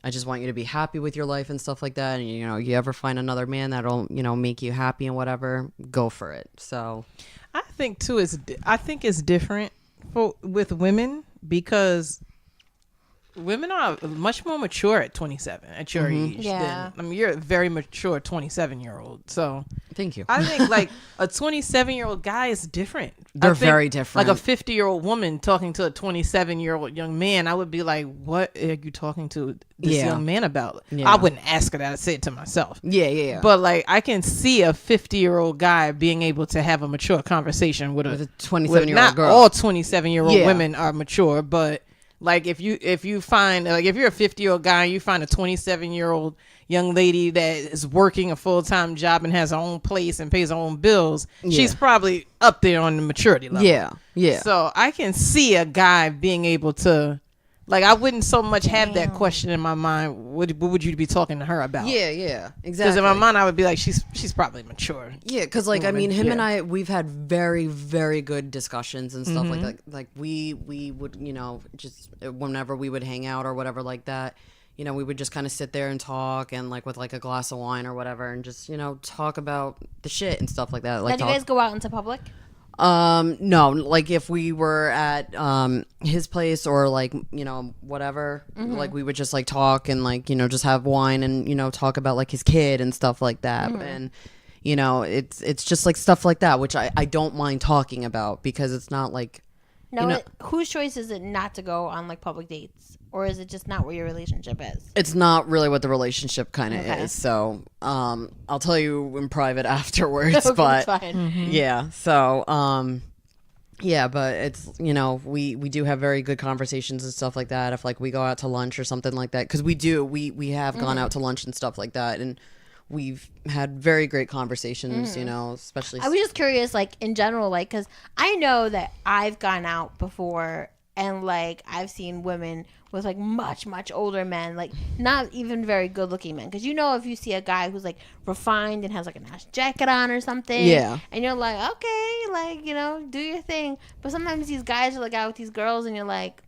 C: I just want you to be happy with your life and stuff like that. And, you know, you ever find another man that'll, you know, make you happy and whatever, go for it. So
B: I think too I think it's different with women, because women are much more mature at 27 at your age.
A: Yeah.
B: I mean, you're a very mature 27-year-old. So
C: thank you.
B: I think like a 27-year-old guy is different.
C: They're
B: I think,
C: very different.
B: Like a 50-year-old woman talking to a 27-year-old young man, I would be like, what are you talking to this young man about?
C: Yeah.
B: I wouldn't ask her that. I'd say it to myself.
C: Yeah.
B: But like, I can see a 50-year-old guy being able to have a mature conversation with a
C: 27-year-old girl.
B: Not all 27-year-old
C: Yeah.
B: women are mature, but like if you find, like, if you're a 50-year-old guy and you find a 27-year-old young lady that is working a full-time job and has her own place and pays her own bills, she's probably up there on the maturity level.
C: Yeah.
B: So I can see a guy being able to, like, I wouldn't so much have that question in my mind. What would you be talking to her about?
C: Yeah, exactly.
B: Because in my mind, I would be like, she's probably mature.
C: Yeah, because like, I mean, him
B: Yeah.
C: and I, we've had very, very good discussions and stuff like that. Like we would, you know, just whenever we would hang out or whatever like that, you know, we would just kind of sit there and talk, and like with like a glass of wine or whatever, and just, you know, talk about the shit and stuff like that. Like,
A: Did you guys go out into public?
C: No, like if we were at his place or like, you know, whatever, like we would just like talk and like, you know, just have wine and, you know, talk about like his kid and stuff like that. And, you know, it's just like stuff like that, which I don't mind talking about, because it's not like,
A: No,
C: you know,
A: whose choice is it not to go on like public dates, or is it just not where your relationship is?
C: it's not really what the relationship kind of
A: Okay.
C: is. So, I'll tell you in private afterwards,
A: Okay,
C: but
A: it's fine.
C: yeah. So, yeah, but it's, you know, we do have very good conversations and stuff like that. If like we go out to lunch or something like that, because we have gone out to lunch and stuff like that, and we've had very great conversations, you know, especially.
A: I was just curious, like in general, like because I know that I've gone out before and like I've seen women with like much older men, like not even very good looking men, because you know, if you see a guy who's like refined and has like a nice jacket on or something,
C: Yeah.
A: and you're like, okay, like, you know, do your thing. But sometimes these guys are like out with these girls and you're like,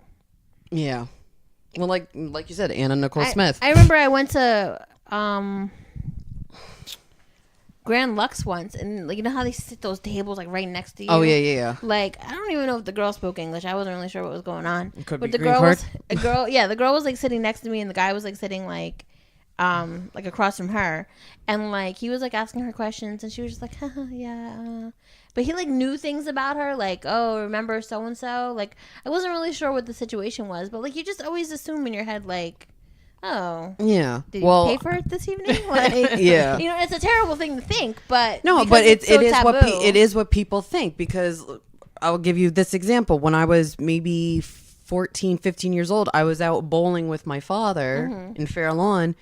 C: Yeah. Well, like you said, Anna Nicole Smith.
A: I remember I went to Grand Lux once, and like, you know how they sit those tables like right next to you.
C: Oh yeah.
A: Like, I don't even know if the girl spoke English. I wasn't really sure what was going on.
C: Could
A: but
C: be
A: the
C: green
A: girl
C: card.
A: the girl was like sitting next to me, and the guy was like sitting like across from her, and like he was like asking her questions, and she was just like, yeah. But he like knew things about her, like, oh, remember so and so. Like, I wasn't really sure what the situation was, but like you just always assume in your head, like, oh,
C: Yeah.
A: did you pay for it this evening? Like,
C: Yeah.
A: you know, it's a terrible thing to think, but
C: No,
A: because
C: but it
A: so
C: is what
A: taboo.
C: it is what people think, because I'll give you this example. When I was maybe 14, 15 years old, I was out bowling with my father in Fair Lawn,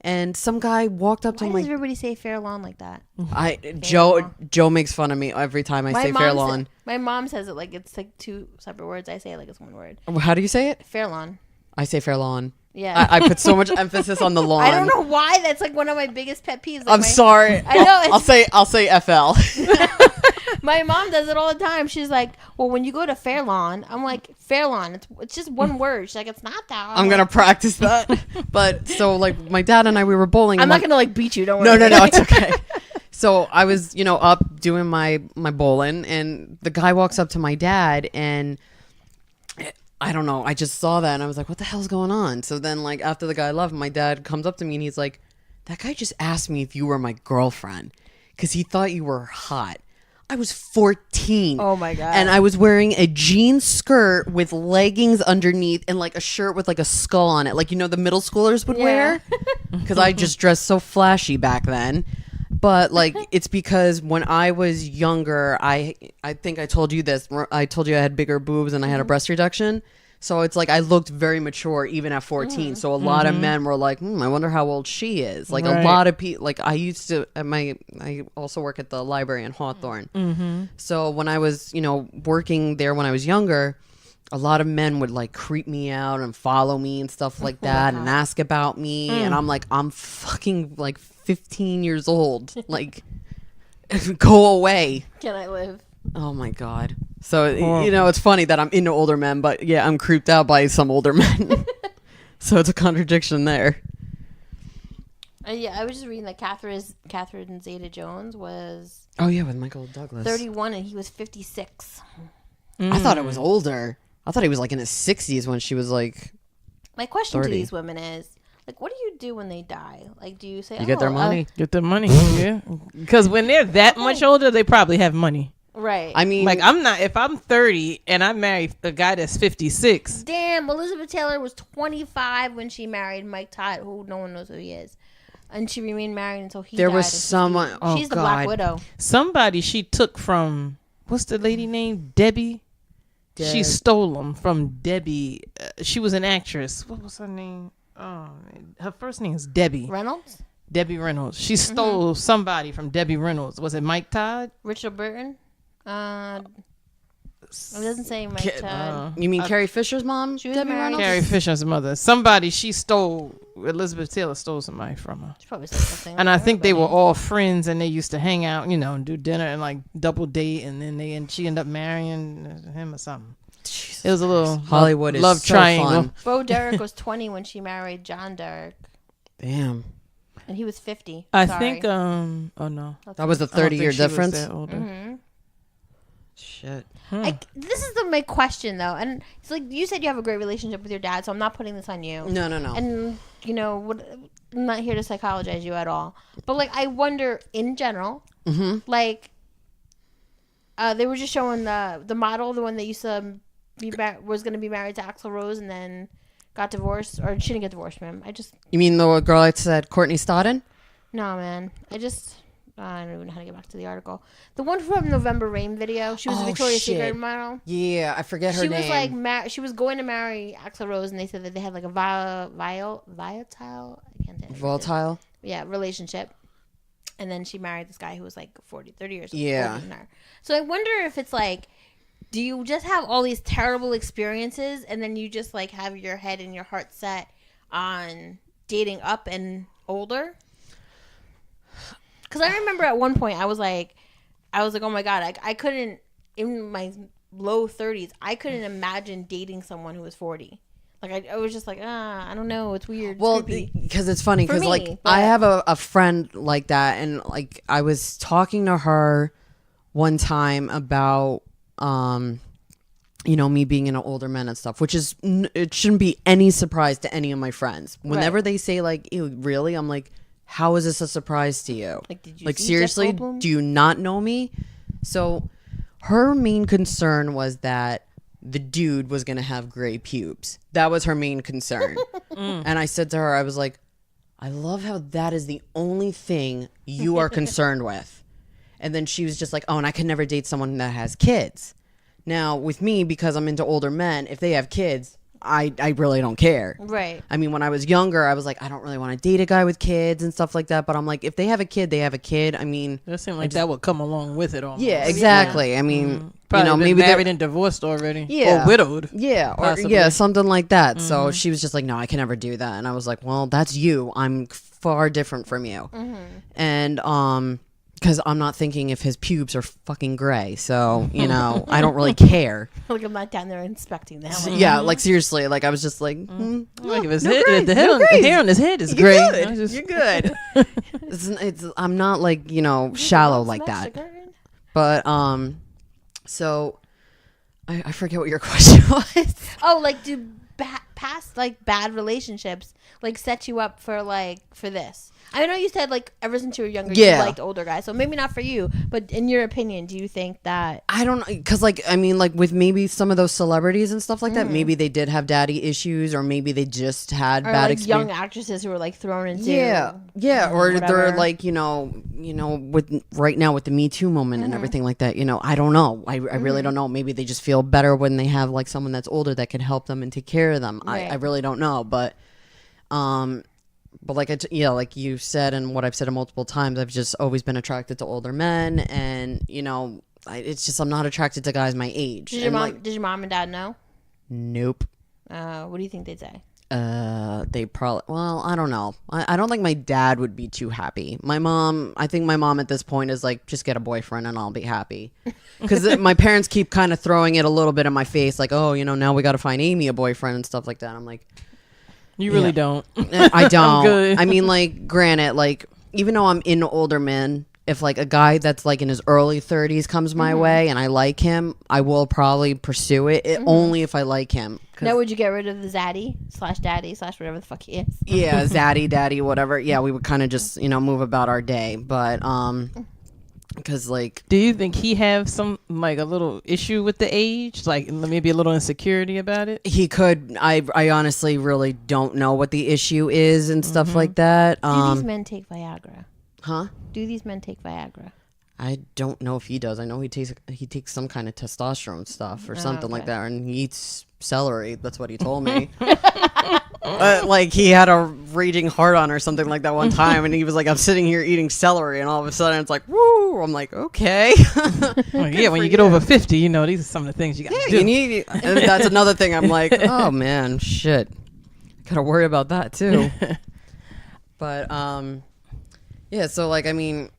C: and some guy walked up to
A: Why
C: my
A: does everybody say Fair Lawn like that?
C: Joe makes fun of me every time I say Fair Lawn.
A: My mom says it like it's like two separate words. I say it like it's one word.
C: How do you say it?
A: Fair Lawn.
C: I say Fair Lawn.
A: Yeah.
C: I put so much emphasis on the lawn.
A: I don't know why. That's like one of my biggest pet peeves. Like
C: I'm sorry.
A: I know.
C: I'll say FL.
A: My mom does it all the time. She's like, well, when you go to Fair Lawn, I'm like, Fair Lawn. It's just one word. She's like, it's not that.
C: I'm gonna practice that. But so like my dad and I, we were bowling.
A: I'm
C: and
A: not gonna like beat you. Don't worry.
C: No, it's okay. So I was, up doing my bowling, and the guy walks up to my dad, and I don't know, I just saw that, and I was like, what the hell's going on? So then, like, after the guy left, my dad comes up to me, and he's like, that guy just asked me if you were my girlfriend because he thought you were hot. I was 14.
A: Oh my God.
C: And I was wearing a jean skirt with leggings underneath and like a shirt with like a skull on it, like, the middle schoolers would wear, because I just dressed so flashy back then. But like, it's because when I was younger, I think I told you this. I told you I had bigger boobs and I had a breast reduction. So it's like I looked very mature even at 14. So a lot of men were like, I wonder how old she is. Like a lot of people, like I used to, I also work at the library in Hawthorne. So when I was, working there when I was younger, a lot of men would like creep me out and follow me and stuff like that and ask about me. And I'm like, I'm fucking like 15 years old. Like, go away.
A: Can I live?
C: Oh my God. So, it's funny that I'm into older men, but yeah, I'm creeped out by some older men. So it's a contradiction there.
A: Yeah, I was just reading that Catherine Zeta-Jones was...
C: Oh yeah, with Michael Douglas.
A: 31 and he was 56.
C: I thought it was older. I thought he was like in his 60s when she was like...
A: My question
C: 30.
A: to these women is, like, what do you do when they die? Like, do you say...
C: You get their money.
B: Get their money, yeah. Because when they're that much older, they probably have money.
A: Right.
C: I mean...
B: Like, if I'm 30 and I marry a guy that's 56...
A: Damn, Elizabeth Taylor was 25 when she married Mike Todd, who no one knows who he is. And she remained married until he died.
C: There was someone... Oh,
A: she's the
C: God.
A: Black Widow.
B: Somebody she took from... What's the lady name? Debbie? She stole them from Debbie. She was an actress. What was her name? Oh, her first name is Debbie.
A: Reynolds?
B: Debbie Reynolds. She stole somebody from Debbie Reynolds. Was it Mike Todd?
A: Richard Burton? It doesn't say Mike Todd.
C: You mean Carrie Fisher's mom?
A: She was
C: Debbie
A: married.
C: Reynolds?
B: Carrie Fisher's mother. Somebody she stole. Elizabeth Taylor stole somebody from her.
A: She probably said something.
B: And I think they were all friends, and they used to hang out, and do dinner and like double date, and then she ended up marrying him or something. Jesus, it was a little
C: Hollywood
B: love
C: is so
B: triangle.
C: fun.
A: Bo Derek was 20 when she married John Derek,
C: Damn.
A: and he was 50.
B: I
A: Sorry.
B: think. Oh no,
C: That was a
B: I don't
C: 30-year
B: think she was
C: difference?
B: that older.
A: Mm-hmm.
C: Shit.
A: This is my question though, and it's like you said you have a great relationship with your dad, so I'm not putting this on you.
C: No.
A: And I'm not here to psychologize you at all, but like I wonder in general, like they were just showing the model, the one that used to was going to be married to Axl Rose and then got divorced, or she didn't get divorced from him.
C: You mean the girl I said, Courtney Stodden?
A: No, man. I don't even know how to get back to the article. The one from November Rain video. She was a Victoria's Secret model.
C: Yeah, I forget her name.
A: She was like, she was going to marry Axl Rose, and they said that they had like a volatile. I can't say it.
C: Volatile?
A: Yeah, relationship. And then she married this guy who was like 30 years older than her. So I wonder if it's like, do you just have all these terrible experiences, and then you just like have your head and your heart set on dating up and older? Because I remember at one point I was like, oh my God, I couldn't, in my low 30s, I couldn't imagine dating someone who was 40. Like I was just like, I don't know, it's weird.
C: Well, because it's funny, because like I have a friend like that, and like I was talking to her one time about me being into older men and stuff, which is it shouldn't be any surprise to any of my friends. Whenever they say like, ew, really, I'm like, how is this a surprise to you?
A: Like, did you
C: like
A: see
C: seriously,
A: Jeff Goldblum?
C: do you not know me? So her main concern was that the dude was gonna have gray pubes. That was her main concern. And I said to her, I was like, I love how that is the only thing you are concerned with. And then she was just like, oh, and I could never date someone that has kids. Now, with me, because I'm into older men, if they have kids, I really don't care.
A: Right.
C: I mean, when I was younger, I was like, I don't really want to date a guy with kids and stuff like that. But I'm like, if they have a kid, they have a kid. I mean,
B: That seemed like that would come along with it all.
C: yeah, exactly. Yeah. I mean,
B: Probably
C: maybe
B: married and divorced already.
C: Yeah.
B: Or widowed.
C: Yeah, or
B: possibly.
C: something like that. So she was just like, no, I can never do that. And I was like, well, that's you. I'm far different from you. And because I'm not thinking if his pubes are fucking gray. So, I don't really care.
A: Like I'm not down there inspecting them.
C: Yeah, like seriously, like I was just like,
B: Like if his
C: no
B: head,
C: gray,
B: the
C: no
B: hair on his head is gray.
C: You're good. I'm not like, shallow like that. But, so I forget what your question was.
A: Oh, like do past like bad relationships like set you up for this? I know you said like ever since you were younger,
C: Yeah.
A: you liked older guys. So maybe not for you, but in your opinion, do you think that?
C: I don't know, because like I mean, like with maybe some of those celebrities and stuff like that, maybe they did have daddy issues, or maybe they just had
A: Or
C: bad
A: like young
C: experience.
A: actresses who were like thrown into
C: Yeah, or they're
A: whatever.
C: like with right now with the Me Too moment and everything like that. I don't know. I really don't know. Maybe they just feel better when they have like someone that's older that can help them and take care of them.
A: Right.
C: I really don't know, but like like you said, and what I've said multiple times, I've just always been attracted to older men, and it's just I'm not attracted to guys my age.
A: Did your mom and dad know?
C: Nope.
A: What do you think they'd say?
C: They probably, well, I don't know. I don't think my dad would be too happy. I think my mom at this point is like, just get a boyfriend and I'll be happy. Because my parents keep kind of throwing it a little bit in my face, like, oh, now we got to find Aimee a boyfriend and stuff like that. I'm like,
B: You really don't.
C: I don't.
B: I'm good.
C: I mean, like, granted, like, even though I'm into older men, if like a guy that's like in his early 30s comes my way and I like him, I will probably pursue it, only if I like him.
A: Now, would you get rid of the Zaddy / daddy / whatever the fuck he is?
C: Yeah, Zaddy, daddy, whatever. Yeah, we would kind of just move about our day, but because like,
B: Do you think he have some like a little issue with the age, like maybe a little insecurity about it?
C: he could. I honestly really don't know what the issue is and stuff like that.
A: Do these men take Viagra?
C: Huh?
A: Do these men take Viagra?
C: I don't know if he does. I know he takes some kind of testosterone stuff or something like that, and he eats celery. That's what he told me. Like he had a raging heart on or something like that one time, and he was like, "I'm sitting here eating celery," and all of a sudden it's like, "Woo!" I'm like, "Okay."
B: Well, yeah, when you get over 50, these are some of the things you got to do.
C: You need, and that's another thing. I'm like, "Oh man, shit, gotta worry about that too." But yeah. So like, I mean,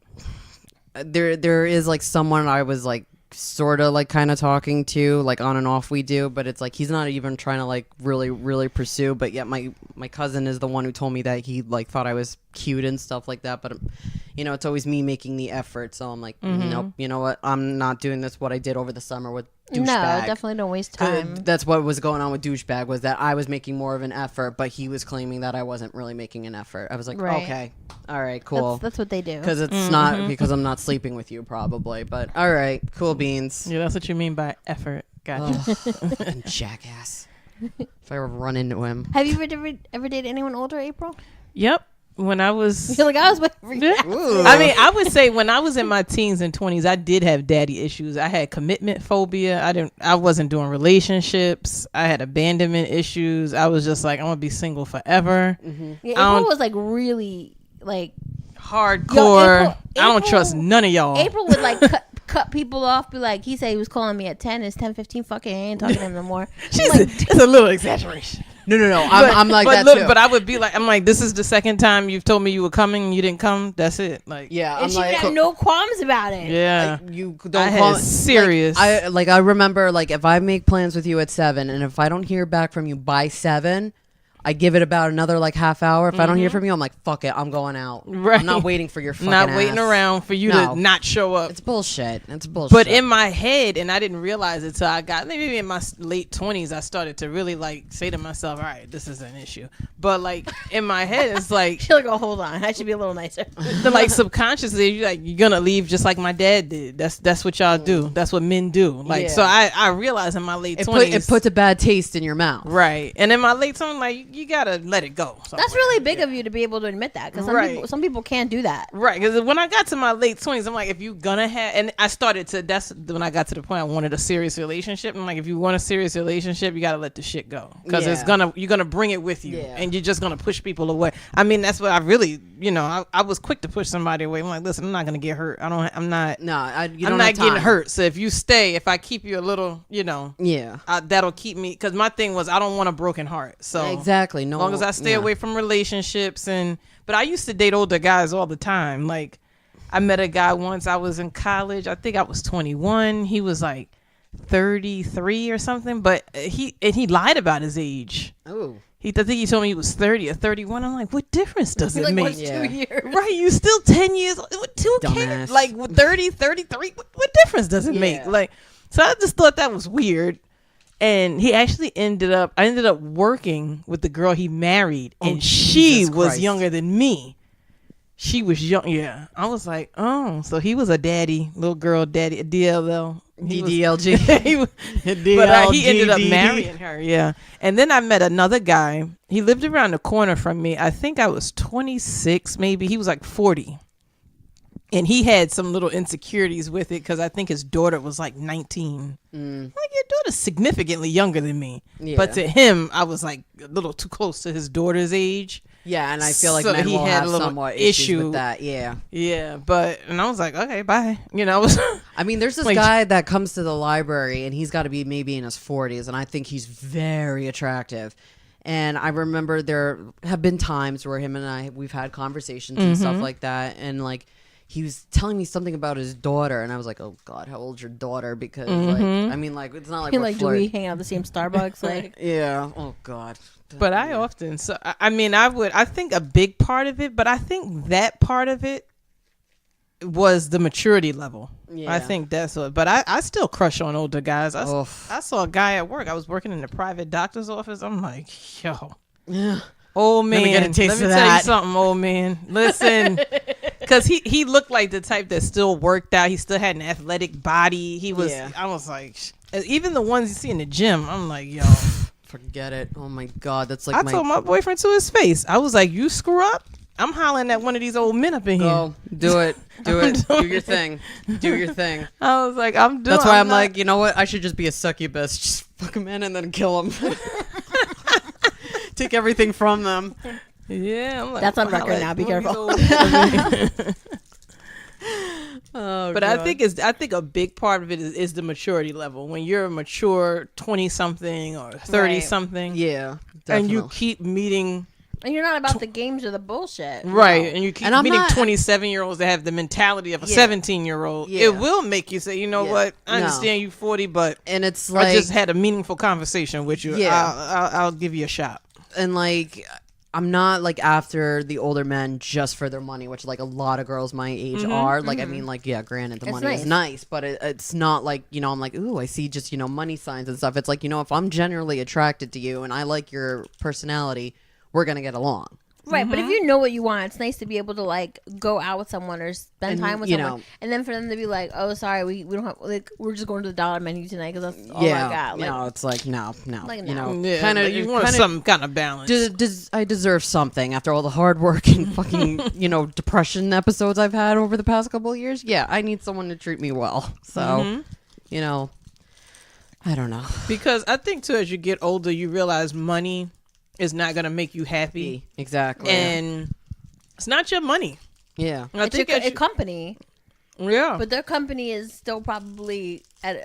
C: there is like someone I was like sort of like kind of talking to, like on and off we do, but it's like he's not even trying to like really pursue, but yet my cousin is the one who told me that he like thought I was cute and stuff like that, but it's always me making the effort, so I'm like, nope, you know what, I'm not doing this, what I did over the summer with douchebag.
A: No, definitely don't waste time.
C: That's what was going on with douchebag, was that I was making more of an effort, but he was claiming that I wasn't really making an effort. I was like,
A: Right.
C: okay, all right, cool.
A: That's what they do.
C: Because it's not because I'm not sleeping with you, probably. But all right, cool beans.
B: Yeah, that's what you mean by effort. Gotcha.
C: Fucking jackass. If I ever run into him.
A: Have you ever dated anyone older, April?
B: Yep. When I was,
A: You're like, I was waiting for you.
B: I mean, I would say when I was in my teens and 20s, I did have daddy issues. I had commitment phobia. I wasn't doing relationships. I had abandonment issues. I was just like, I'm gonna be single forever.
A: Yeah, April was like really like
B: Hardcore.
A: April-
B: I don't trust none of y'all.
A: April would like cut people off. Be like, he said he was calling me at 10. It's 10:15. Fucking, I ain't talking to him no more.
B: It's a little exaggeration.
C: No. I'm like that
B: look,
C: too.
B: But I would be like, I'm like, this is the second time you've told me you were coming and you didn't come. That's it. Like,
C: yeah,
A: And
C: I'm
A: she
C: like,
A: had no qualms about it.
B: yeah.
C: you don't
B: I
C: call
B: had serious.
C: I remember like if I make plans with you at 7, and if I don't hear back from you by 7, I give it about another like half hour. If I don't hear from you, I'm like, fuck it, I'm going out.
B: Right.
C: I'm not waiting for your fucking
B: not
C: ass.
B: waiting around for you
C: No.
B: to not show up.
C: It's bullshit.
B: But in my head, and I didn't realize it till I got maybe in my late 20s, I started to really like say to myself, all right, this is an issue. But like in my head, it's like,
A: She's like, oh, hold on, I should be a little nicer.
B: the like subconsciously, you're gonna leave just like my dad did. That's what y'all do. That's what men do. Like,
C: Yeah.
B: so I realized in my late 20s,
C: it puts a bad taste in your mouth.
B: right. And in my late 20s, like you gotta let it go.
A: That's really big of you to be able to admit that, because some people can't do that.
B: Right, because when I got to my late 20s, I'm like, if you gonna have, and I started to, that's when I got to the point I wanted a serious relationship. I'm like, if you want a serious relationship, you gotta let the shit go, because you're gonna bring it with you, and you're just gonna push people away. I mean, that's what I really, I was quick to push somebody away. I'm like, listen, I'm not gonna get hurt. I'm not getting hurt. So if you stay, if I keep you a little, that'll keep me, because my thing was I don't want a broken heart. So
C: exactly, no,
B: as long as I stay away from relationships. But I used to date older guys all the time. Like I met a guy once, I was in college, I think I was 21, he was like 33 or something, but he lied about his age.
C: Oh,
B: I think he told me he was 30 or 31. I'm like, what difference does it
A: Like,
B: make?
A: what's 2 years?
B: Right, you still 10 years, who cares? Like 30, 33, what difference does it make? Like, so I just thought that was weird. And he actually I ended up working with the girl he married, and she was younger than me. she was young. Yeah, I was like, oh, so he was a daddy, little girl daddy, a DLL.
C: DDLG.
B: But he ended up marrying her. Yeah, and then I met another guy. He lived around the corner from me. I think I was 26, maybe. He was like 40. And he had some little insecurities with it because I think his daughter was like 19. Like, your daughter's significantly younger than me.
C: Yeah.
B: But to him, I was like a little too close to his daughter's age.
C: Yeah, and I feel like
B: So
C: men
B: he
C: will
B: had
C: have
B: a little
C: somewhat issues
B: issue.
C: with that. Yeah.
B: Yeah, and I was like, okay, bye.
C: I mean, there's this
B: Like-
C: guy that comes to the library, and he's got to be maybe in his 40s, and I think he's very attractive. And I remember there have been times where him and we've had conversations and stuff like that, and like he was telling me something about his daughter, and I was like, oh God, how old's your daughter? Because like, I mean, like, it's not like
A: You're
C: we're
A: like, do we hang out at the same Starbucks? Like,
C: yeah. Oh God.
B: But I often, I think a big part of it, but I think that part of it was the maturity level.
C: Yeah.
B: I think that's what, but I still crush on older guys. I
C: Oof.
B: saw a guy at work. I was working in a private doctor's office. I'm like, yo,
C: Yeah.
B: old man,
C: Let me get a taste
B: let me
C: of
B: tell you
C: that.
B: something, old man. Listen, because he looked like the type that still worked out. He still had an athletic body. He was.
C: Yeah.
B: I was like, even the ones you see in the gym. I'm like, yo.
C: Forget it. Oh my God, that's like
B: I told my boyfriend to his face. I was like, you screw up, I'm hollering at one of these old men up in here.
C: Go. Do it. Do
B: I'm
C: it.
B: doing
C: Do your thing. Do your thing.
B: I was like, I'm doing.
C: That's why I'm
B: not-
C: like, you know what? I should just be a succubus. Just fuck him in and then kill him. Take everything from them.
B: Yeah, I'm like,
A: That's on
B: wow,
A: record
B: like,
A: now, be
B: one of these
A: careful.
B: old-
C: Oh,
B: But I think a big part of it is the maturity level. When you're a mature 20 something or 30
A: Right.
B: something,
C: yeah,
B: and you
C: definitely.
B: keep meeting
A: And you're not about the games or the bullshit.
B: right, and you keep
C: And I'm
B: meeting
C: not-
B: 27-year-olds that have the mentality of a
C: Yeah.
B: 17-year-old.
C: Yeah.
B: It will make you say, you know
C: Yeah.
B: what? I
C: No.
B: understand you 40, but
C: And it's like,
B: I just had a meaningful conversation with you.
C: Yeah.
B: I'll give you a shot.
C: and like, I'm not like after the older men just for their money, which like a lot of girls my age are. Like, I mean, like, yeah, granted, the
A: It's
C: money is nice, but it's not like, you know, I'm like, ooh, I see just, you know, money signs and stuff. It's like, you know, if I'm generally attracted to you and I like your personality, we're gonna get along.
A: Right, but if you know what you want, it's nice to be able to like go out with someone or spend
C: And,
A: time with
C: you
A: someone,
C: know-
A: and then for them to be like, "Oh, sorry, we don't have like we're just going to the dollar menu tonight because that's all I got." Like,
C: no, it's like no,
A: Like,
C: you
A: no.
C: know,
B: Yeah,
C: kind of
B: like you want some kind of balance.
C: I deserve something after all the hard work and fucking you know depression episodes I've had over the past couple of years. Yeah, I need someone to treat me well. So, you know, I don't know.
B: Because I think too, as you get older, you realize money is not gonna make you happy,
C: Exactly.
B: and it's not your money.
C: yeah.
B: I
A: it's
B: think
A: a company,
B: yeah,
A: but their company is still probably at.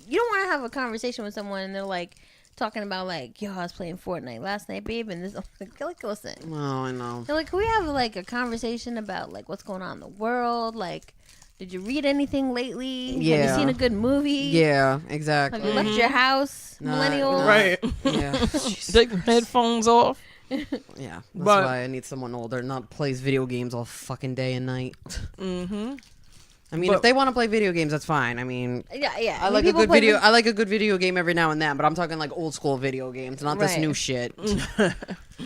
A: You don't want to have a conversation with someone and they're like talking about like, "Yo, I was playing Fortnite last night, babe," and this. Like, listen.
C: Oh, I know.
A: They're like, can we have like a conversation about like what's going on in the world? Like, did you read anything lately? Have
C: Yeah.
A: you seen a good movie?
C: Yeah, exactly.
A: Have you left your house,
C: Nah,
A: millennial?
C: nah.
B: right.
C: Yeah. Jesus
B: Take your
C: Christ.
B: headphones off.
C: Yeah. That's
B: But-
C: why I need someone older, not plays video games all fucking day and night.
B: Mm-hmm.
C: I mean,
B: But-
C: if they want to play video games, that's fine. I mean,
A: Yeah, yeah.
C: I
A: mean,
C: like a
A: people
C: good
A: play
C: video.
A: vid-
C: I like a good video game every now and then, but I'm talking like old school video games, not this
A: Right.
C: new shit.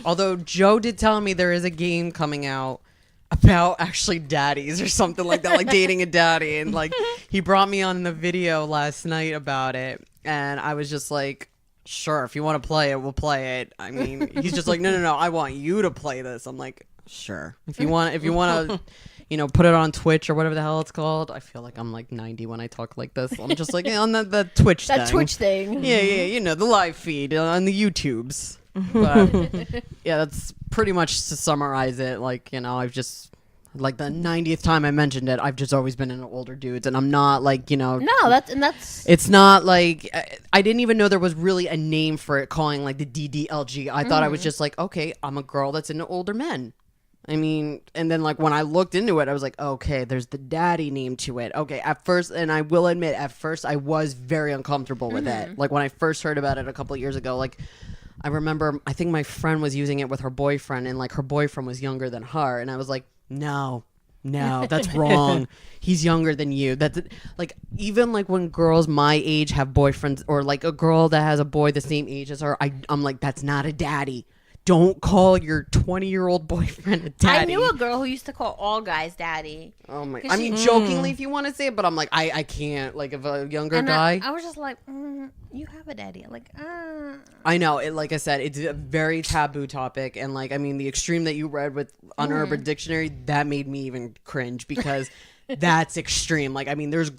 C: Although Joe did tell me there is a game coming out about actually daddies or something like that, like dating a daddy, and like he brought me on the video last night about it, and I was just like, sure, if you want to play it, we'll play it. I mean, he's just like, no, I want you to play this. I'm like, sure, if you want to. You know, put it on Twitch or whatever the hell it's called. I feel like I'm like 90 when I talk like this. I'm just like on the Twitch
A: that
C: thing.
A: Twitch thing.
C: Yeah, you know, the live feed on the YouTubes. But yeah, that's pretty much to summarize it. Like, you know, I've just, like the 90th time I mentioned it, I've just always been into older dudes. And I'm not like, you know.
A: No, that's
C: It's not like, I didn't even know there was really a name for it calling like the DDLG. I thought I was just like, okay, I'm a girl that's into older men. I mean, and then like when I looked into it, I was like, okay, there's the daddy name to it. Okay, at first, and I will admit, at first I was very uncomfortable with it. Like when I first heard about it a couple of years ago, like I remember, I think my friend was using it with her boyfriend, and like her boyfriend was younger than her, and I was like, no, that's wrong. He's younger than you. That's like, even like when girls my age have boyfriends, or like a girl that has a boy the same age as her, I'm like, that's not a daddy. don't call your 20-year-old boyfriend a daddy.
A: I knew a girl who used to call all guys daddy.
C: Oh my!
A: 'Cause
C: I mean, jokingly, if you want to say it, but I'm like, I can't. Like, if a younger
A: And
C: guy,
A: I was just like, you have a daddy. I'm like,
C: I know. It, like I said, it's a very taboo topic, and like, I mean, the extreme that you read with on Urban Dictionary, that made me even cringe because that's extreme. Like, I mean, there's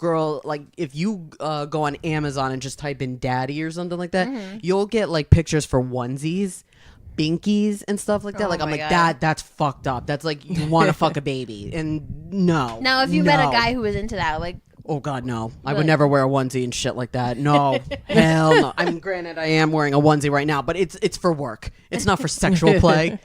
C: like if you go on Amazon and just type in daddy or something like that, you'll get like pictures for onesies, binkies, and stuff like that.
A: Oh
C: Like, I'm
A: my
C: like,
A: God.
C: that's fucked up. That's like you want to fuck a baby, and no.
A: now if you met a guy who was into that, like,
C: Oh God, no! I
A: Really?
C: would never wear a onesie and shit like that. No, hell no. I mean, granted, I am wearing a onesie right now, but it's for work. It's not for sexual play.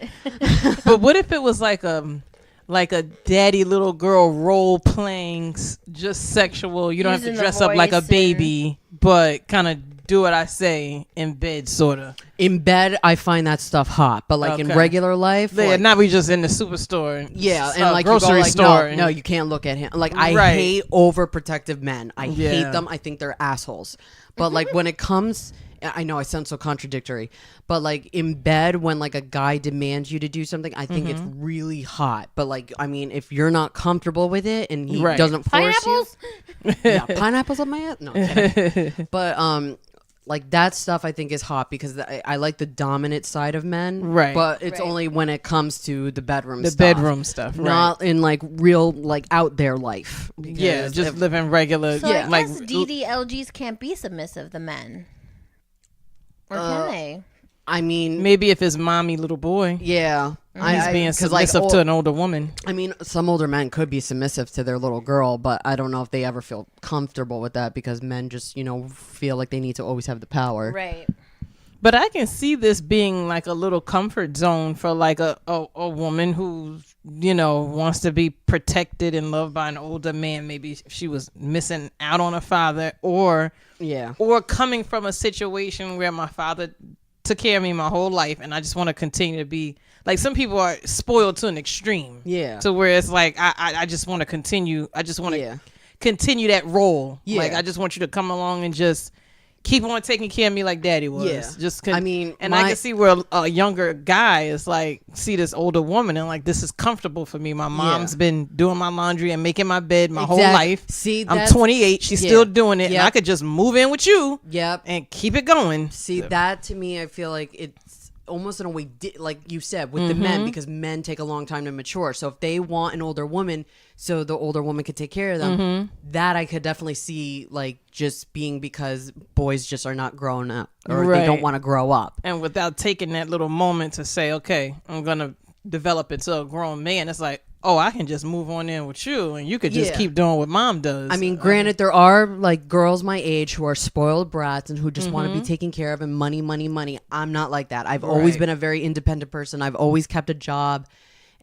B: But what if it was like a daddy little girl role playing, just sexual? You don't
A: Using
B: have to
A: the
B: dress up like a
A: voice
B: baby, but kind of do what I say in bed, sort of.
C: In bed, I find that stuff hot, but like in
B: Okay.
C: regular life,
B: Yeah,
C: like,
B: now we just in the superstore.
C: yeah, and like you
B: grocery
C: go like,
B: store.
C: no, you can't look at him. Like I
B: Right.
C: hate overprotective men. I
B: Yeah.
C: hate them. I think they're assholes. But like when it comes, I know I sound so contradictory, but like in bed when like a guy demands you to do something, I think it's really hot. But like, I mean, if you're not comfortable with it and he
B: Right.
C: doesn't force
A: pineapples?
C: you, yeah, pineapples on my ass. No, I'm kidding. But like that stuff I think is hot because I like the dominant side of men,
B: Right.
C: But it's
A: Right.
C: only when it comes to the bedroom,
B: The
C: stuff,
B: bedroom stuff, right.
C: not in like real like out there life.
B: Yeah,
C: Because
B: just
C: if-
B: living regular.
A: So
C: Yeah.
A: I
B: like
A: guess DDLGs can't be submissive, the men. Or can they?
C: I mean,
B: maybe if it's mommy little boy,
C: yeah,
B: he's being
C: 'cause, like,
B: submissive to an older woman.
C: I mean, some older men could be submissive to their little girl, but I don't know if they ever feel comfortable with that because men just, feel like they need to always have the power.
A: Right.
B: But I can see this being like a little comfort zone for like a woman who, wants to be protected and loved by an older man. Maybe she was missing out on a father or coming from a situation where my father took care of me my whole life and I just want to continue to be like, some people are spoiled to an extreme.
C: Yeah.
B: To where it's like, I just want to continue. I just want to
C: Yeah.
B: continue that role.
C: Yeah.
B: Like, I just want you to come along and just keep on taking care of me like daddy was.
C: Yeah.
B: Just
C: I mean,
B: and I can see where a younger guy is like, see this older woman and like, this is comfortable for me. My mom's been doing my laundry and making my bed my whole life.
C: See,
B: I'm
C: that's-
B: 28. She's still doing it. And
C: Yep.
B: I could just move in with you
C: Yep.
B: and keep it going.
C: See, that to me, I feel like it's almost in a way, like you said, with the men, because men take a long time to mature. So if they want an older woman, so the older woman could take care of them, that I could definitely see, like, just being because boys just are not grown up or they don't want to grow up.
B: And without taking that little moment to say, okay, I'm going to develop into a grown man, it's like, oh, I can just move on in with you and you could just keep doing what mom does.
C: I mean, granted, there are like girls my age who are spoiled brats and who just want to be taken care of and money, money, money. I'm not like that. I've always been a very independent person. I've always kept a job.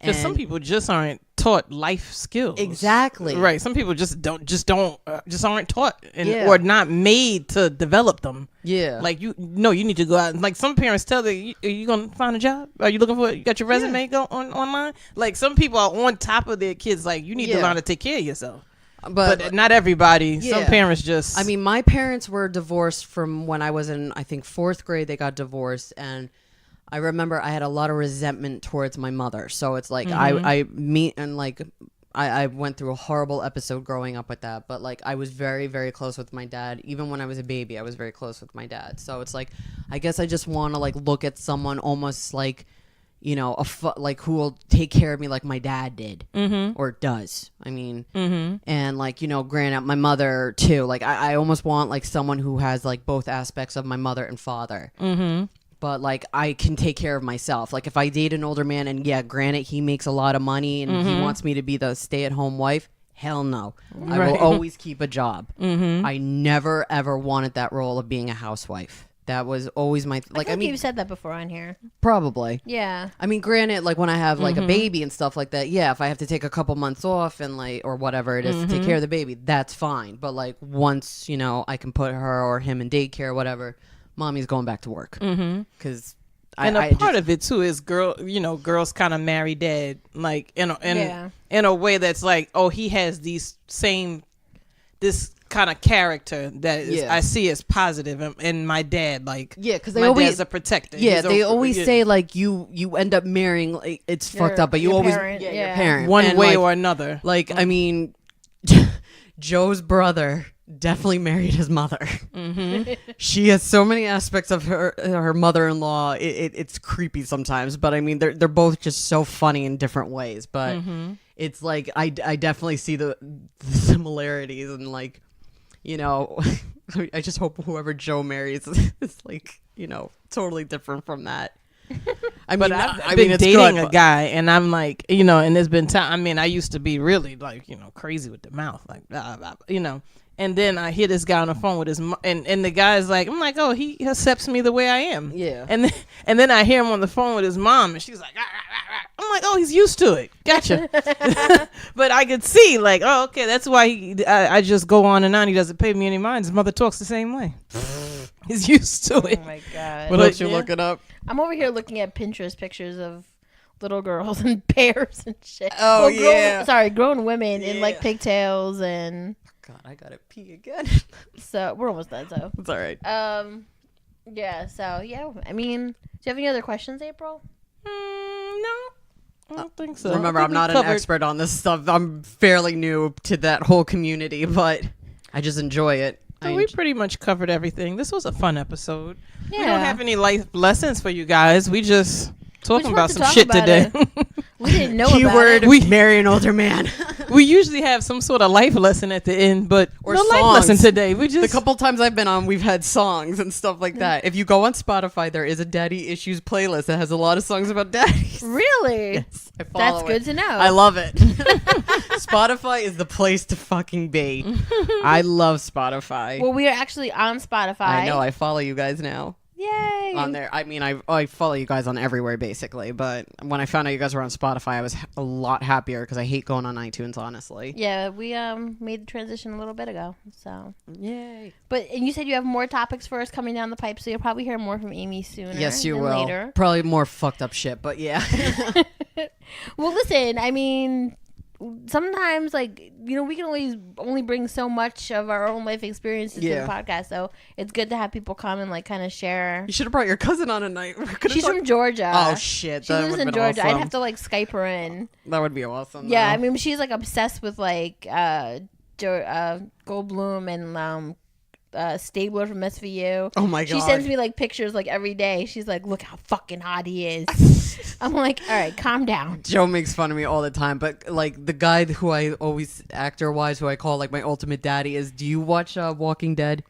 B: Because some people just aren't taught life skills.
C: Exactly.
B: Right. Some people just aren't taught or not made to develop them.
C: Yeah.
B: Like you need to go out. Like some parents tell you, are you gonna find a job? Are you looking for? You got your resume go online? Like some people are on top of their kids. Like you need to learn to take care of yourself. But not everybody. Some parents just.
C: I mean, my parents were divorced from when I was in, I think, 4th grade. They got divorced, and I remember I had a lot of resentment towards my mother. So it's like I went through a horrible episode growing up with that. But like I was very, very close with my dad. Even when I was a baby, I was very close with my dad. So it's like I guess I just want to like look at someone almost like, like who will take care of me like my dad did or does. I mean, and like, granted, my mother too. Like I almost want like someone who has like both aspects of my mother and father. But like I can take care of myself. Like if I date an older man and granted he makes a lot of money and he wants me to be the stay-at-home wife, hell no. I will always keep a job. I never ever wanted that role of being a housewife. That was always my
A: I mean, you've said that before on here.
C: probably.
A: Yeah.
C: I mean, granted, like when I have like a baby and stuff like that, if I have to take a couple months off and like or whatever it is to take care of the baby, that's fine. But like once I can put her or him in daycare or whatever, mommy's going back to work because
B: part of it too is girls kind of marry dad like in a way that's like, oh, he has these same this kind of character that is,
C: Yeah.
B: I see as positive, and my dad, like,
C: Yeah, because they
B: my
C: always
B: dad's a protector.
C: Yeah,
B: He's
C: they
B: a-
C: always
B: yeah.
C: say like you end up marrying, like it's fucked up, but you
A: your
C: always
A: parent,
C: your
A: yeah.
C: parent
B: one
C: And,
B: way
C: like,
B: or another.
C: Like I mean, Joe's brother definitely married his mother.
B: Mm-hmm.
C: She has so many aspects of her mother-in-law. It's creepy sometimes, but I mean they're both just so funny in different ways. But
B: Mm-hmm.
C: it's like I definitely see the similarities and like, you know, I just hope whoever Joe marries is like, you know, totally different from that. I mean,
B: But I've
C: I
B: been
C: mean, it's
B: dating
C: good,
B: a
C: but-
B: guy, and I'm like, you know, and there's been time. I mean, I used to be really like, you know, crazy with the mouth, like, blah, blah, blah, you know. And then I hear this guy on the phone with his, and the guy's like, I'm like, oh, he accepts me the way I am.
C: Yeah.
B: And then I hear him on the phone with his mom, and she's like, "Ah, ah, ah, ah." I'm like, oh, he's used to it. Gotcha. But I could see, like, oh, okay, that's why I just go on and on. He doesn't pay me any mind. His mother talks the same way. He's used to it.
A: Oh my god.
C: What
B: But,
C: else you
B: yeah.
C: looking up?
A: I'm over here looking at Pinterest pictures of little girls and bears and shit.
C: Oh,
A: Well,
C: yeah.
A: grown women in like
C: Yeah.
A: pigtails and
C: God, I gotta pee again.
A: so we're almost done. So
C: It's all right.
A: yeah. So yeah. I mean, do you have any other questions, April?
B: No, I don't think so.
C: Remember,
B: I
C: I'm
B: think
C: not
B: we
C: an
B: covered-
C: expert on this stuff. I'm fairly new to that whole community, but I just enjoy it.
B: So we pretty much covered everything. This was a fun episode. We
A: Yeah.
B: don't have any life lessons for you guys. We just talking
A: just
B: about
A: want to
B: some
A: talk
B: shit
A: about
B: today.
A: We didn't know
C: Keyword:
A: about it.
C: marry an older man.
B: We usually have some sort of life lesson at the end, but
C: Or
B: no life
C: songs.
B: lesson today. We
C: The
B: just
C: couple times I've been on, we've had songs and stuff like that. If you go on Spotify, there is a Daddy Issues playlist that has a lot of songs about daddies.
A: Really?
C: Yes, I follow
A: That's good
C: it.
A: to know.
C: I love it. Spotify is the place to fucking be. I love Spotify.
A: Well, we are actually on Spotify.
C: I know. I follow you guys now
A: Yay!
C: on there. I mean, I follow you guys on everywhere basically, but when I found out you guys were on Spotify, I was a lot happier because I hate going on iTunes, honestly.
A: Yeah, we made the transition a little bit ago. So,
C: Yay!
A: and you said you have more topics for us coming down the pipe, so you'll probably hear more from Aimee sooner.
C: Yes, you
A: than
C: will.
A: Later.
C: Probably more fucked up shit, but yeah.
A: Well, listen, I mean, sometimes, like, you know, we can always only bring so much of our own life experiences to
C: Yeah.
A: the podcast, so it's good to have people come and, like, kind of share.
C: You should have brought your cousin on a night.
A: She's from Georgia.
C: Oh shit!
A: She
C: That
A: lives
C: would've
A: in
C: been
A: Georgia.
C: awesome.
A: I'd have to, like, Skype her in.
C: That would be awesome.
A: Yeah,
C: though.
A: I mean, she's, like, obsessed with, like, Goldblum and Stabler from SVU.
C: Oh my god.
A: She sends me like pictures like every day. She's like, "Look how fucking hot he is." I'm like, "All right, calm down."
C: Joe makes fun of me all the time, but like the guy who I always actor wise who I call like my ultimate daddy is. Do you watch Walking Dead?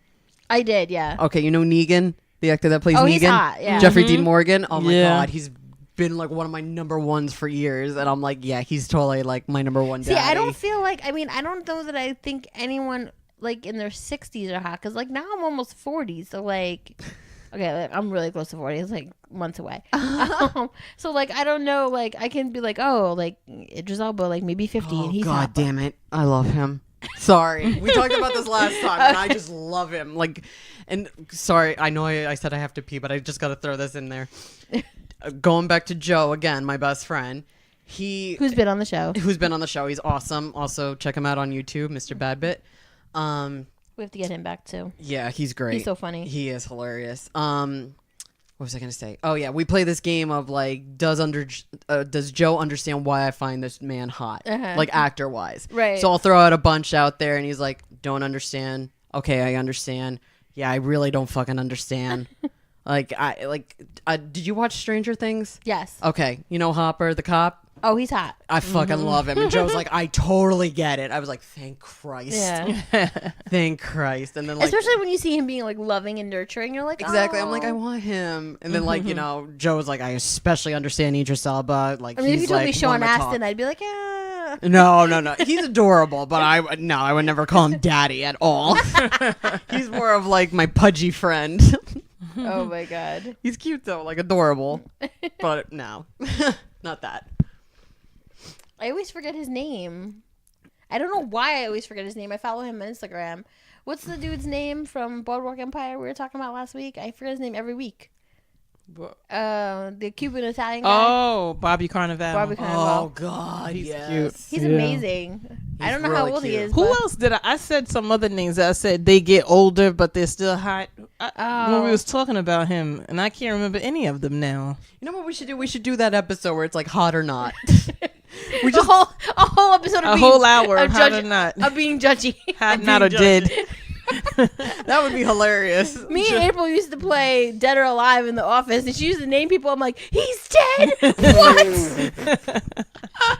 A: I did, yeah.
C: Okay, you know Negan, the actor that plays
A: Oh,
C: Negan.
A: he's hot, yeah.
C: Jeffrey Dean Morgan. Oh my
B: Yeah.
C: god, he's been like one of my number ones for years, and I'm like, yeah, he's totally like my number one daddy.
A: See, I don't feel like. I mean, I don't know that I think anyone like in their 60s are hot because like now I'm almost 40, so like. Okay, like, I'm really close to 40. It's like months away. So like I don't know. Like I can be like, oh, like Idris Elba, like maybe 50,
C: Oh
A: and he's
C: god
A: hot. but-
C: damn it, I love him. Sorry, we talked about this last time, and I just love him. Like, and sorry, I know I said I have to pee, but I just got to throw this in there. Going back to Joe again, my best friend.
A: Who's been on the show?
C: Who's been on the show? He's awesome. Also, check him out on YouTube, Mr. Badbit.
A: We have to get him back too.
C: Yeah, he's great.
A: He's so funny.
C: He is hilarious. What was I gonna say? Oh yeah, we play this game of like, does Joe understand why I find this man hot, like actor wise?
A: Right.
C: So I'll throw out a bunch out there, and he's like, "Don't understand." Okay, I understand. Yeah, I really don't fucking understand. Did you watch Stranger Things?
A: Yes.
C: Okay, you know Hopper, the cop.
A: Oh, he's hot.
C: I fucking love him. And Joe's like, I totally get it. I was like, thank Christ.
A: Yeah.
C: Thank Christ. And then like,
A: Especially when you see him being like loving and nurturing, you're like,
C: exactly.
A: oh.
C: I'm like, I want him. And then like, you know, Joe's like, I especially understand Idris Elba. Like,
A: I mean, if you
C: he's
A: told
C: like
A: me Sean
C: one of my top.
A: Astin, I'd be like, yeah.
C: No. He's adorable, but I would never call him daddy at all. He's more of like my pudgy friend.
A: Oh my god.
C: He's cute though, like adorable. But no, not that.
A: I always forget his name. I don't know why I always forget his name. I follow him on Instagram. What's the dude's name from Boardwalk Empire we were talking about last week? I forget his name every week. The Cuban Italian guy.
B: Oh, Bobby Carnivale.
A: Bobby Carnivale.
C: Oh God,
B: He's
C: yes.
B: cute.
A: He's
B: Yeah.
A: amazing. I don't know how old he is.
B: Who
A: but-
B: else did I said some other names that I said they get older, but they're still hot. When we was talking about him, and I can't remember any of them now.
C: You know what we should do? We should do that episode where it's like hot or not.
A: We just a whole episode of
B: A
A: being,
B: whole hour of hot
A: judge-
B: or not.
A: of being judgy.
B: Hot not or dead.
C: That would be hilarious.
A: Me and April used to play Dead or Alive in the office, and she used to name people. I'm like, he's dead. What? I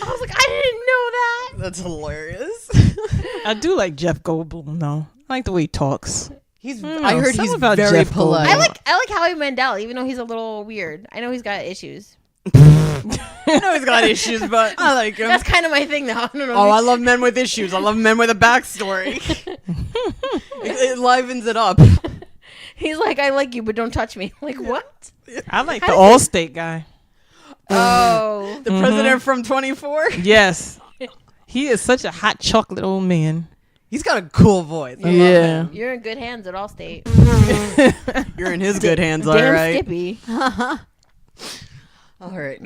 A: was like, I didn't know that.
C: That's hilarious.
B: I do like Jeff Goldblum though. I like the way he talks.
C: He's.
B: know,
C: I heard
B: something
C: he's
B: about
C: very
B: Jeff
C: polite.
B: Goldblum.
A: I like Howie Mandel, even though he's a little weird. I know he's got issues.
C: I know he's got issues, but I like him.
A: That's kind of my thing, though. I don't know.
C: Oh, I love men with issues. I love men with a backstory. it livens it up.
A: He's like, I like you, but don't touch me. Like, what?
B: I like the Allstate guy.
A: Oh.
C: The president from 24.
B: Yes. He is such a hot chocolate old man.
C: He's got a cool voice. I love
B: Yeah.
C: him.
A: You're in good hands at Allstate.
C: You're in his good hands, all
A: Damn
C: right.
A: Skippy.
C: All right.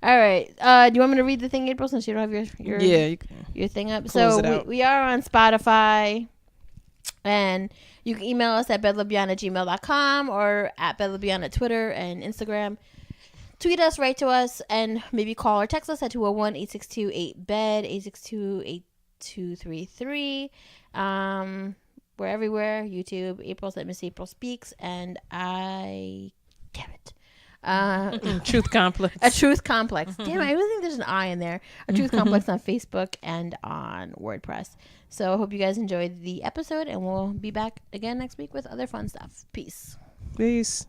A: All right. Do you want me to read the thing, April, since you don't have your
B: Yeah. You can.
A: your thing up?
B: Close
A: So
B: it out.
A: we are on Spotify, and you can email us at bedlabeyond@gmail.com or at bedlabeyond at Twitter and Instagram. Tweet us, write to us, and maybe call or text us at 201-862-8-BED, 862-8233. We're everywhere. YouTube, April's at Miss April Speaks, and damn it.
B: Truth complex.
A: A Truth Complex. Damn, I really think there's an I in there. A Truth Complex on Facebook and on WordPress. So I hope you guys enjoyed the episode, and we'll be back again next week with other fun stuff. Peace.
B: Peace.